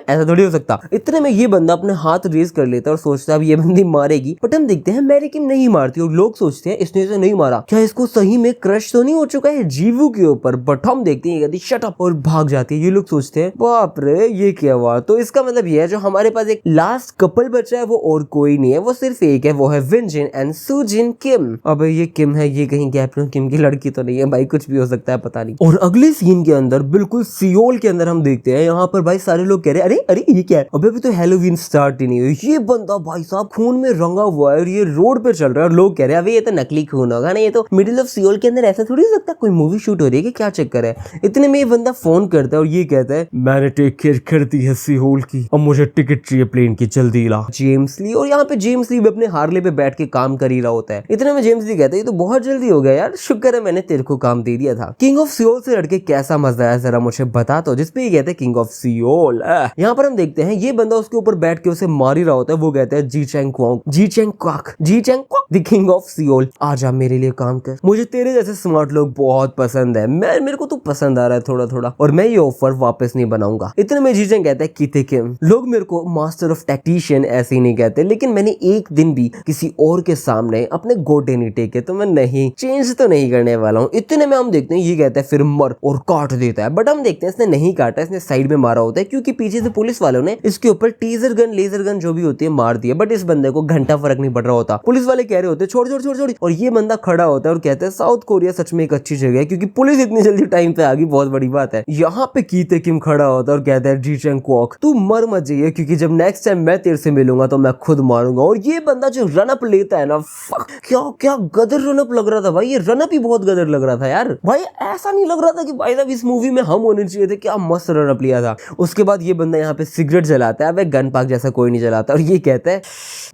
ऐसा थोड़ी हो सकता। इतने में ये बंदा अपने हाथ रेज कर लेता है और सोचता है अब ये बंदी मारेगी, बट हम देखते हैं मैरी किम नहीं मारती। और लोग सोचते हैं इसने इसे नहीं मारा, क्या इसको सही में क्रश तो नहीं हो चुका है जीवू के ऊपर। बट हम देखते हैं कहती शट अप और भाग जाती है। ये लोग सोचते हैं बाप रे ये क्या हुआ। तो इसका मतलब ये है जो हमारे पास एक लास्ट कपल बचा है वो और कोई नहीं है, वो सिर्फ एक है, वो है विनजिन एंड सुजिन किम। अब ये किम है, ये कहीं कैप्टन किम की लड़की तो नहीं है भाई, कुछ भी हो सकता है पता नहीं। और अगले सीन के अंदर बिल्कुल सियोल के अंदर हम देखते हैं यहाँ पर भाई सारे लोग कह रहे हैं अरे अरे ये क्या है, अभी तो हैलोवीन स्टार्ट ही नहीं हुई। ये बंदा भाई साहब खून में रंगा हुआ है और ये रोड पे चल रहा है, और लोग कह रहे हैं अभी ये तो नकली खून होगा ना, ये तो मिडिल ऑफ सियोल के अंदर ऐसा थोड़ी हो सकता, कोई मूवी शूट हो रही है क्या चक्कर है। इतने में ये बंदा फोन करता है और ये कहता है मैंने टेक केयर कर दी है सियोल की, अब मुझे टिकट चाहिए प्लेन की, जल्दी ला। जेम्स ली, और यहाँ पे जेम्स ली भी अपने हार्ले पे बैठ के काम कर ही रहा होता है। इतने में जेम्स ली कहता है ये तो बहुत जल्दी हो गया यार, शुक्र है मैंने तेरे को काम दे दिया था। किंग ऑफ सियोल से लड़के कैसा मजा आया जरा मुझे बता दो। जिसपे ये कहते हैं किंग ऑफ सियोल। यहाँ पर हम देखते हैं ये बंदा उसके ऊपर बैठ के उसे मार ही रहा होता है। वो कहता है जीचेंग Kwak the king of Seoul, आजा मेरे लिए काम कर, मुझे तेरे जैसे स्मार्ट लोग बहुत पसंद है, मेरे को तो पसंद आ रहा है थोड़ा थोड़ा, और मैं ये ऑफर वापस नहीं बनाऊंगा। इतने में जीचेंग कहता है कीते किम, लोग मेरे को मास्टर ऑफ टैक्टिशियन ऐसे ही नहीं कहते, लेकिन मैंने एक दिन भी किसी और के सामने अपने गोटे नहीं टेके, तो मैं नहीं चेंज तो नहीं करने वाला हूँ। इतने में हम देखते हैं ये कहता है फिर मर, और काट देता है। बट हम देखते हैं इसने नहीं काटा, इसने साइड में मारा होता है, क्योंकि पीछे से पुलिस वालों ने इसके ऊपर टीजर गन लेजर गन जो भी होती है मार दिया। बट इस बंदे को घंटा फर्क नहीं पड़ रहा होता। पुलिस वाले कह रहे होते छोड़, और ये बंदा खड़ा होता है और कहता है साउथ कोरिया सच में एक अच्छी जगह है, क्योंकि पुलिस इतनी जल्दी टाइम पे आ गई, बहुत बड़ी बात है। यहाँ पे कीते किम खड़ा होता है और कहता है जीचेंग क्वाक तू मर मत जाइए, क्योंकि जब नेक्स्ट टाइम मैं तेरे से मिलूंगा तो मैं खुद मारूंगा। और ये बंदा जो रनअप लेता है ना, क्या गदर रनअप लग रहा था भाई, ये रनअप ही बहुत गदर लग रहा था यार। भाई ऐसा नहीं लग रहा था कि भाई साहब इस मूवी में हम होने चाहिए थे, क्या मस्त रनअप लिया था। उसके बाद ये बंदा यहाँ पे सिगरेट जलाता है, गन पाक जैसा कोई नहीं जलाता, और ये कहता है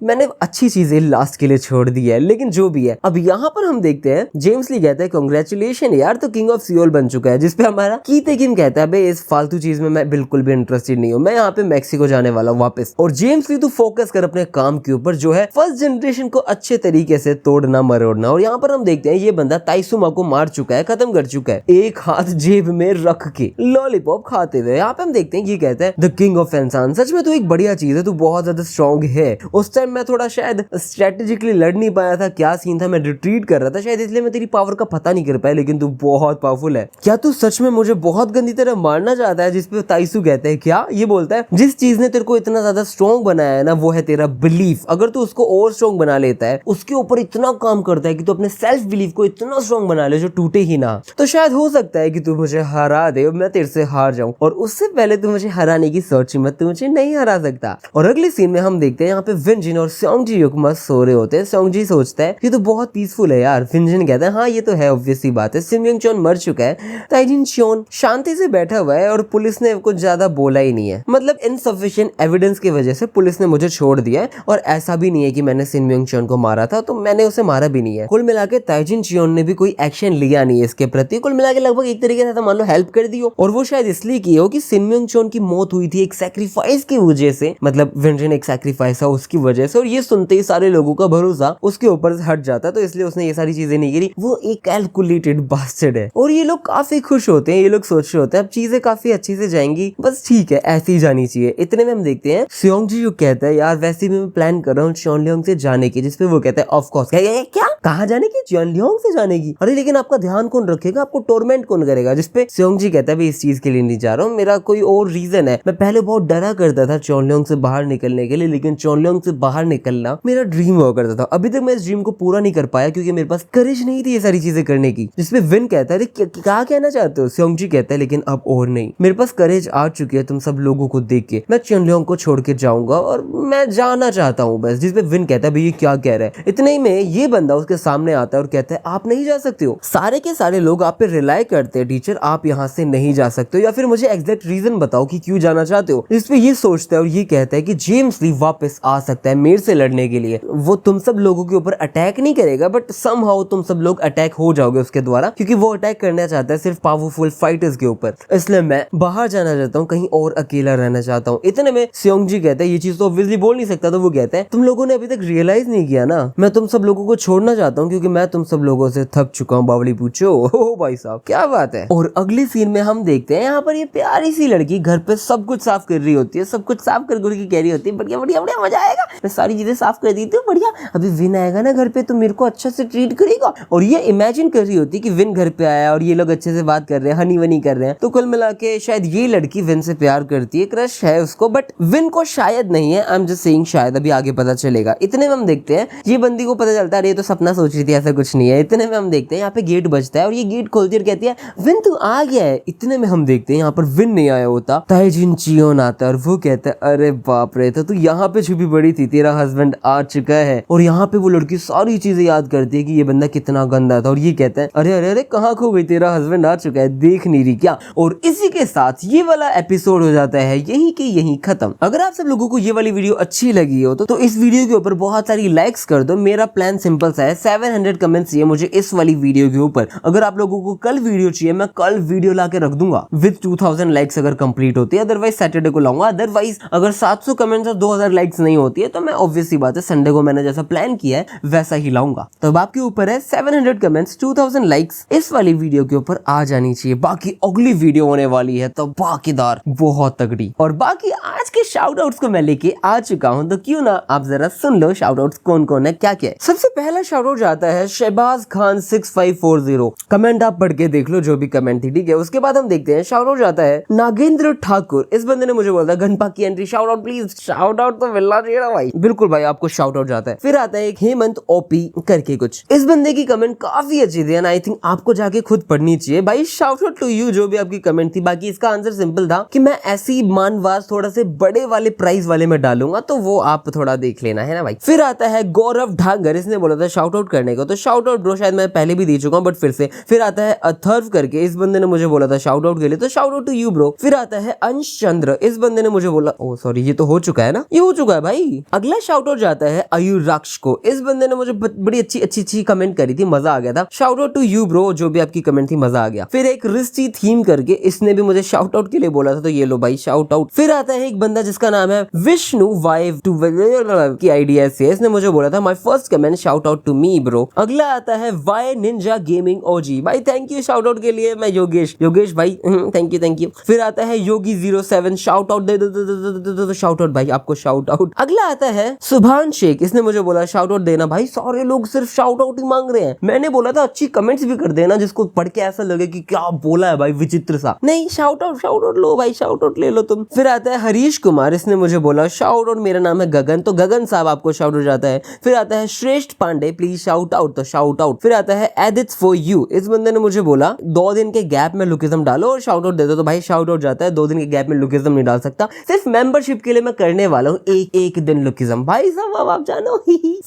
मैंने अच्छी चीजें लास्ट के लिए छोड़ दी है, लेकिन जो भी है। अब यहाँ पर हम देखते हैं जेम्स ली कहता है कांग्रेचुलेशन यार, तो किंग ऑफ सियोल बन चुका है। जिसपे हमारा कीते किम कहता है बे इस फालतू चीज में मैं बिल्कुल भी इंटरेस्टेड नहीं हूँ, मैं यहाँ पे मैक्सिको जाने वाला हूँ वापस। और जेम्स ली तू फोकस कर अपने काम के ऊपर जो है फर्स्ट जनरेशन को अच्छे तरीके से तोड़ना मरोड़ना। और यहाँ पर हम देखते हैं ये बंदा ताइसुमा को मार चुका है, खत्म कर चुका है, एक हाथ जेब में रख के लॉलीपॉप खाते हुए। यहाँ पे हम देखते हैं ये कहता है द किंग ऑफ इंसान, सच में तू एक बढ़िया चीज है, तू बहुत ज्यादा स्ट्रॉन्ग है। उस टाइम मैं थोड़ा शायद स्ट्रेटेजिकली लड़ नहीं पाया था, क्या सीन था, मैं रिट्रीट कर रहा था शायद, इसलिए मैं तेरी पावर का पता नहीं कर पाया, लेकिन तू बहुत पावरफुल है। क्या तू सच में मुझे बहुत गंदी तरह मारना चाहता है? जिसपे ताइसु कहता है क्या, ये बोलता है जिस चीज ने तेरे को इतना ज्यादा स्ट्रॉन्ग बनाया है ना वो है तेरा बिलीफ, अगर तू उसको और स्ट्रॉन्ग बना लेता है, उसके ऊपर इतना काम करता है कि तू अपने सेल्फ बिलीफ को इतना स्ट्रॉन्ग बना ले जो टूटे ही ना, तो शायद हो सकता है कि तू मुझे हरा दे, मैं तेरे से हार जाऊं, और उससे पहले तू मुझे हराने की सोच मत, तू मुझे नहीं हरा सकता। और अगले सीन में हम देखते हैं यहाँ पे विंजिन और सेओंगजी मस्त सो रहे होते हैं। सेओंगजी सोचता है ये तो बहुत पीसफुल है यार। विंजिन कहता है हाँ ये तो है, ऑब्वियस सी बात है, सिमयंग चोन मर चुका है, ताइजिन चियोन शांति से बैठा हुआ है और पुलिस ने कुछ ज्यादा बोला ही नहीं है, मतलब इनसफिशिएंट एविडेंस की वजह से पुलिस ने मुझे छोड़ दिया है, और ऐसा भी नहीं है कि मैंने सिमयंग चोन को मारा था तो मैंने उसे मारा भी नहीं है। कुल मिला के ताइजिन चियोन ने भी कोई एक्शन लिया नहीं है इसके प्रति, कुल मिला के लगभग एक तरीके से मान लो हेल्प कर दी हो, और वो शायद इसलिए की हो कि सिमयंग चोन की मौत हुई थी एक सैक्रिफाइस की वजह से, मतलब विंजिन एक सैक्रिफाइस है उसकी वजह से, और ये सुनते ही सारे लोगों का भरोसा उसके ऊपर से हट जाता, तो इसलिए उसने ये सारी चीजें नहीं करी। वो एक कैलकुलेटेड बास्टर्ड है, और ये लोग काफी खुश होते हैं, ये लोग सोच रहे होते हैं अब चीजें काफी अच्छी से जाएंगी, बस ठीक है ऐसी ही जानी चाहिए। इतने में हम देखते हैं सेओंगजी जो कहता है यार वैसे भी मैं प्लान कर रहा हूँ चॉनलियोंग से जाने की, जिसपे वो कहता है ऑफ कोर्स। क्या कहाँ जाने की? चॉनलियोंग से जाने की? अरे लेकिन आपका ध्यान कौन रखेगा, आपको टोर्मेंट कौन करेगा? जिसपे सेओंगजी कहता है इस चीज के लिए नहीं जा रहा हूँ, मेरा कोई और रीजन है, मैं पहले बहुत डरा करता था चॉनलियोंग से बाहर निकलने के लिए, लेकिन चॉनलियोंग से बाहर निकलना मेरा ड्रीम हुआ करता था, अभी तक मैं इस ड्रीम को पूरा नहीं कर पाया क्योंकि मेरे पास करेज नहीं थी ये सारी चीजें करने की। जिसपे विन कहता है क्या कहना चाहते हो? सेओंगजी कहता है लेकिन अब और नहीं, मेरे पास करेज आ चुकी है तुम सब लोगों को देख के, मैं चॉनलियोंग को छोड़ के जाऊंगा और मैं जाना चाहता हूँ बस। जिसपे विन कहता है भाई ये क्या कह रहा है? इतने ही में ये बंदा उसके सामने आता है और कहता है आप नहीं जा सकते हो, सारे के सारे लोग आप पे रिलाई करते हैं टीचर, आप यहाँ से नहीं जा सकते हो, या फिर मुझे एग्जैक्ट रीजन बताओ कि क्यों जाना चाहते हो। जिसपे ये सोचता है और ये कहता है कि जेम्स ली वापस आ सकता है मेरे से लड़ने के लिए, वो तुम सब लोगों के ऊपर अटैक नहीं करेगा बट समहाउ तुम सब लोग अटैक हो जाओगे उसके द्वारा, क्योंकि वो अटैक करना चाहता है सिर्फ पावरफुल फाइटर्स के ऊपर, इसलिए मैं बाहर जाना चाहता हूँ, कहीं और अकेला रहना चाहता हूँ। इतने में सेओंगजी कहता है ये चीज तो ऑब्वियसली बोल नहीं सकता, तो वो कहता है तुम लोगों ने अभी तक रियलाइज नहीं किया ना, मैं तुम सब लोगों को छोड़ना चाहता हूँ क्योंकि मैं तुम सब लोगों से थक चुका हूँ। बावली पूछो ओ भाई साहब क्या बात है। और अगले सीन में हम देखते हैं यहाँ पर ये प्यारी सी लड़की घर पे सब कुछ साफ कर रही होती है, सब कुछ साफ कर के कह रही होती है बढ़िया बढ़िया बढ़िया मजा आएगा, मैं सारी चीजें साफ कर दी थी बढ़िया, अभी विन आएगा ना घर पे तो मेरे को अच्छा से ट्रीट करेगा। और ये इमेजिन कर रही होती है कि विन घर पे आया और ये लोग अच्छे से बात कर रहे हैं, हनी वनी कर रहे हैं, तो कुल मिला के शायद ये लड़की विन से प्यार करती है, क्रश है उसको, बट विन को शायद नहीं है, आई एम जस्ट सेइंग शायद, अभी आगे पता चलेगा। इतने में हम देखते हैं ये बंदी को पता चलता है ये तो सपना सोच रही थी, ऐसा कुछ नहीं है। इतने में हम देखते हैं यहाँ पे गेट बजता है और ये गेट खोलती है और कहती है विन तू आ गया है। इतने में हम देखते हैं यहाँ पर विन नहीं आया होता, ताइजिन चियोन आता है और वो कहता है अरे बाप रे, तो तू यहाँ पे छुपी पड़ी थी, तेरा हस्बैंड आ चुका है। और यहाँ पे वो लड़की सारी चीजें याद करती है कि ये बंदा कितना गंदा था, और ये कहता है अरे अरे अरे कहाँ खो गई, तेरा हस्बैंड आ चुका है, देख नहीं रही क्या। और इसी के साथ ये वाला एपिसोड हो जाता है यही के यही खत्म। अगर आप सब लोगों को ये वाली वीडियो अच्छी लगी हो तो इस वीडियो के ऊपर बहुत सारी लाइक्स कर दो। मेरा प्लान सिंपल सा है, 700 कमेंट्स चाहिए मुझे इस वाली वीडियो के ऊपर। अगर आप लोगों को कल वीडियो चाहिए मैं कल वीडियो ला के रख दूंगा विद 2000 लाइक्स अगर कंप्लीट होती है, अदरवाइज सैटरडे को लाऊंगा। अदरवाइज अगर 700 कमेंट्स और 2000 लाइक्स नहीं होती है तो मैं ऑब्वियस सी बात है संडे को मैंने जैसा प्लान किया है वैसा ही लाऊंगा। तो अब आपके ऊपर है, 700 कमेंट्स 2000 लाइक्स इस वाली वीडियो के ऊपर आ जानी चाहिए। बाकी अगली वीडियो होने वाली है तो बाकीदार बहुत तगड़ी। और बाकी आज के शाउट आउट्स को मैं लेके आ चुका हूं, तो क्यों ना आप जरा सुन लो शाउट आउट्स कौन कौन है क्या क्या है। सबसे पहला शाउट आउट जाता है शहबाज खान 6540, कमेंट आप पढ़ के देख लो जो भी कमेंट थी, ठीक है। उसके बाद हम देखते हैं शाउट आउट जाता है नागेंद्र ठाकुर, इस बंदे ने मुझे बोला घनपा की entry, shout out please, shout out तो मिलना चाहिए ना भाई। बिल्कुल भाई आपको शाउट आउट जाता है। फिर आता है एक हेमंत ओपी करके कुछ, इस बंदे की कमेंट काफी अच्छी थी एंड आई थिंक आपको जाके खुद पढ़नी चाहिए भाई। शाउट आउट टू यू जो भी आपकी कमेंट थी। बाकी इसका आंसर सिंपल था कि मैं ऐसी मानवास थोड़ा से बड़े वाले प्राइस वाले में डालूंगा, तो वो आप थोड़ा देख लेना है ना भाई। फिर आता है गौरव ढांगर, इसने बोला था शाउट आउट करने को, तो शाउट आउट ब्रो शायद मैं पहले भी दे चुका हूं बट फिर से। फिर आता है अथर्व करके, इस बंदे ने मुझे बोला था शाउट आउट के लिए, तो shout out to you bro. फिर आता है अंश चंद्र, इस बंदे ने मुझे बोला, ओ सॉरी ये तो हो चुका है ना, ये हो चुका है भाई। अगला शाउट आउट जाता है आयुराक्ष को, इस बंदे ने मुझे बड़ी अच्छी कमेंट करी थी, मजा आ गया था। Shout out to you bro, जो भी आपकी कमेंट थी मजा आ गया। फिर एक रिस्ट KFC थीम करके इसने भी मुझे शाउट आउट के लिए बोला था, तो ये लो भाई शाउट आउट। फिर आता है एक बंदा जिसका नाम है विष्णु वाइव टू की आईडी ऐसी है, इसने मुझे बोला था my first comment shout out to me bro. अगला आता है वाई निंजा गेमिंग ओजी, भाई थैंक यू शाउट आउट के लिए। मैं योगेश भाई थैंक यू। फिर आता है योगी 07 शाउट आउट दे शाउट आउट भाई, आपको शाउट आउट। अगला आता है सुभान शेख, इसने मुझे बोला शाउट आउट देना। भाई सारे लोग सिर्फ शाउट आउट ही मांग रहे हैं। मैंने बोला था अच्छी कमेंट्स भी कर देना जिसको पढ़ के ऐसा लगे कि क्या बोला है भाई, विचित्र सा। नहीं, शाउट आउट लो भाई, शाउट आउट ले लो तुम। फिर आता है हरीश कुमार, इसने मुझे बोला शाउट आउट, मेरा नाम है गगन, तो गगन साहब आपको शाउट हो जाता है। फिर आता है श्रेष्ठ पांडे, प्लीज शाउट आउट, तो शाउट आउट। फिर आता है एडिट्स फॉर यू, इस बंदे ने मुझे बोला 2 दिन के गैप में लुकिज्म डालो और शाउट आउट दे दो, तो भाई शाउट आउट जाता है। 2 दिन के गैप में लुकिज्म नहीं डाल सकता, सिर्फ मेंबरशिप के लिए मैं करने वाला हूँ एक दिन लुकिज्म, भाई साहब आप जानो।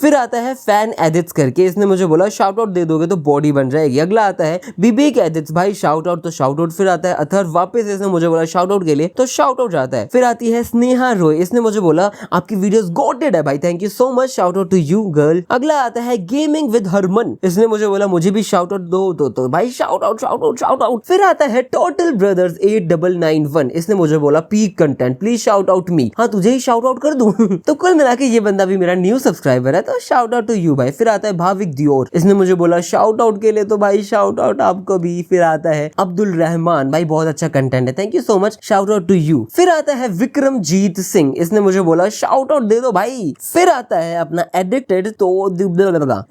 फिर आता है फैन एडिट्स करके, इसने मुझे बोला शाउट आउट दे दोगे तो बॉडी बन जाएगी। अगला आता है बीबी के एडिट्स, भाई शाउट आउट, तो शाउट आउट। फिर आता है अथर वापस, इसने मुझे बोला शाउट आउट के लिए, तो शाउट आउट जाता है। फिर आती है स्नेहा रॉय, इसने मुझे बोला आपकी वीडियोस गॉटेड है भाई, thank you so much, shout out to you girl. अगला आता है गेमिंग विद हरमन, इसने मुझे बोला मुझे भी शाउट आउट दो, तो भाई शाउट आउट। फिर आता है टोटल ब्रदर्स 8991, इसने मुझे बोला peak content, please shout out me, हाँ तुझे ही शाउट आउट कर दूं। तो कुल मिला के ये बंदा भी मेरा न्यू सब्सक्राइबर है, तो शाउट आउट टू यू भाई। फिर आता है भाविक दियोर, इसने मुझे बोला शाउट आउट के लिए, तो भाई शाउट आउट आपको भी। फिर आता है अब्दुल रहमान, भाई बहुत अच्छा कंटेंट है, thank you so much, shout out to you. फिर आता है विक्रमजीत सिंह, इसने मुझे बोला शाउट आउट दे दो भाई। फिर आता है अपना एडिक्टेड, तो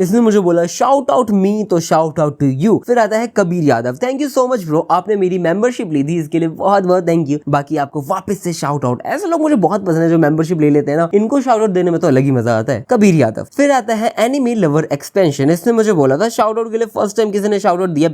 इसने मुझे बोला शाउट आउट मी, तो शाउट आउट टू यू। फिर आता है Kabir Yadav, thank you so much bro, आपने मेरी मेंबरशिप ली थी, इसके लिए बहुत बहुत थैंक यू। बाकी आपको वापस से शाउट आउट। ऐसे लोग मुझे बहुत पसंद है जो मेंबरशिप ले लेते हैं ना, इनको शाउट आउट देने में तो अलग ही मजा आता है, कबीर यादव। फिर आता है एनिमी लवर एक्सपेंशन, इसने मुझे बोला था शाउट आउट के लिए, फर्स्ट टाइम किसी ने शाउट आउट दिया,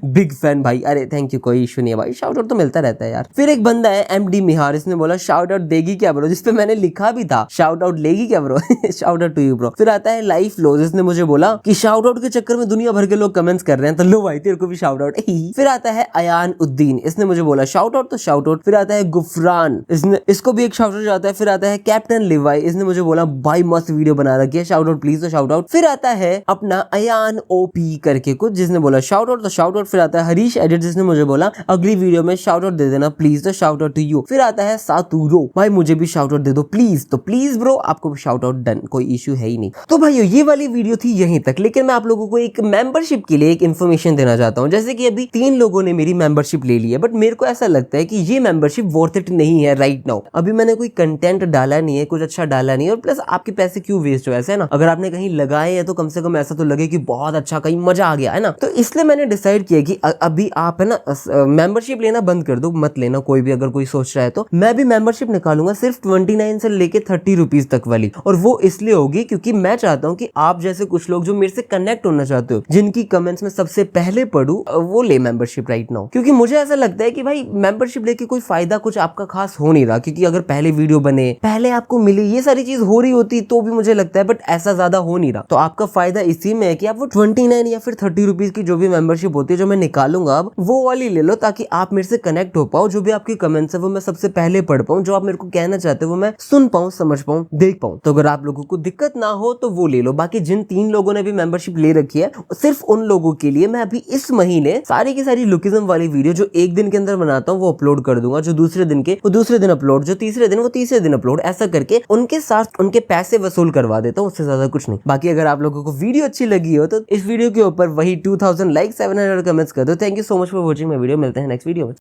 बिग फैन भाई, अरे थैंक यू, कोई इशू नहीं है भाई, शाउट आउट तो मिलता रहता है यार। फिर एक बंदा है एमडी मिहार, इसने बोला शाउट आउट देगी क्या ब्रो, जिसपे मैंने लिखा भी था शाउट आउट लेगी क्या bro, shout out to you bro. फिर आता है लाइफ लोज, इसने मुझे बोला कि शाउट आउट के चक्कर में दुनिया भर के लोग कमेंट्स कर रहे हैं, तो लो भाई तेरे को भी शाउट आउट। फिर आता है अयान उद्दीन, इसने मुझे बोला शाउट आउट, तो शाउट आउट। फिर आता है गुफरान, इसको भी एक शाउट आउट जाता है। फिर आता है कैप्टन लिवाई, इसने मुझे बोला भाई मस्त वीडियो बना रखी है, शाउट आउट प्लीज, तो शाउट आउट। फिर आता है अपना अयान ओपी करके कुछ, जिसने बोला शाउट आउट, तो शाउट आउट। फिर आता है हरीश एडिट, जिसने मुझे बोला अगली वीडियो में शाउट आउट दे देना प्लीज, तो शाउट आउट टू यू। फिर आता है सातूरो, भाई मुझे भी शाउट आउट दे दो प्लीज, तो प्लीज ब्रो आपको भी शाउट आउट डन, कोई इशू है ही नहीं। तो भाइयों ये वाली वीडियो थी यहीं तक, लेकिन मैं आप लोगों को एक मेंबरशिप के लिए एक इन्फॉर्मेशन देना चाहता हूँ। जैसे कि अभी 3 लोगों ने मेरी मेंबरशिप ले ली है, बट मेरे को ऐसा लगता है कि ये मेंबरशिप वर्थ इट नहीं है राइट नाउ। अभी मैंने कोई कंटेंट डाला नहीं है, कुछ अच्छा डाला नहीं है, और प्लस आपके पैसे क्यों वेस्ट हो, ऐसे है ना। अगर आपने कहीं लगाए हैं तो कम से कम ऐसा तो लगे कि बहुत अच्छा, कहीं मजा आ गया है ना। तो इसलिए मैंने डिसाइड किया कि अभी आप है ना मेंबरशिप लेना बंद कर दो, मत लेना कोई भी, अगर कोई सोच रहा है तो। मैं भी मेंबरशिप निकालूंगा सिर्फ 29 से लेके 30 रुपीज तक वाली, और वो इसलिए होगी क्योंकि मैं चाहता हूँ कि आप जैसे कुछ लोग जो मेरे से कनेक्ट होना चाहते हो, जिनकी कमेंट्स में सबसे पहले पढ़ूं, वो ले मेंबरशिप राइट नाउ। क्योंकि मुझे ऐसा लगता है कि भाई मेंबरशिप लेके कोई फायदा कुछ आपका खास हो नहीं रहा, क्योंकि अगर पहले वीडियो बने, पहले आपको मिले, ये सारी चीज हो रही होती तो भी मुझे लगता है, बट ऐसा ज्यादा हो नहीं रहा। तो आपका फायदा इसी में है कि आप वो 29 या फिर 30 रुपीज की जो भी मेंबरशिप होती है, जो मैं निकालूंगा अब, वो वाली ले लो, ताकि आप मेरे से कनेक्ट हो पाओ। जो भी आपकी कमेंट्स है वो मैं सबसे पहले पढ़ पाऊं, जो आप मेरे को कहना चाहते हो वो मैं सुन पाऊं, समझ पाऊं, देख पाऊं। तो अगर आप लोगों को दिक्कत ना हो तो वो ले लो। बाकी जिन 3 लोगों ने भी मेंबरशिप ले रखी है, सिर्फ उन लोगों के लिए मैं अभी इस महीने सारी की सारी लुकिज्म वाली वीडियो जो एक दिन के अंदर बनाता हूँ वो अपलोड कर दूंगा, जो दूसरे दिन के वो दूसरे दिन अपलोड, जो तीसरे दिन वो तीसरे दिन अपलोड, ऐसा करके उनके साथ उनके पैसे वसूल करवा देता हूँ, उससे ज्यादा कुछ नहीं। बाकी अगर आप लोगों को वीडियो अच्छी लगी हो तो इस वीडियो के ऊपर वही 2000 लाइक 700 कमेंट्स कर दो। Thank you so much for watching my video, मिलते हैं नेक्स्ट वीडियो में।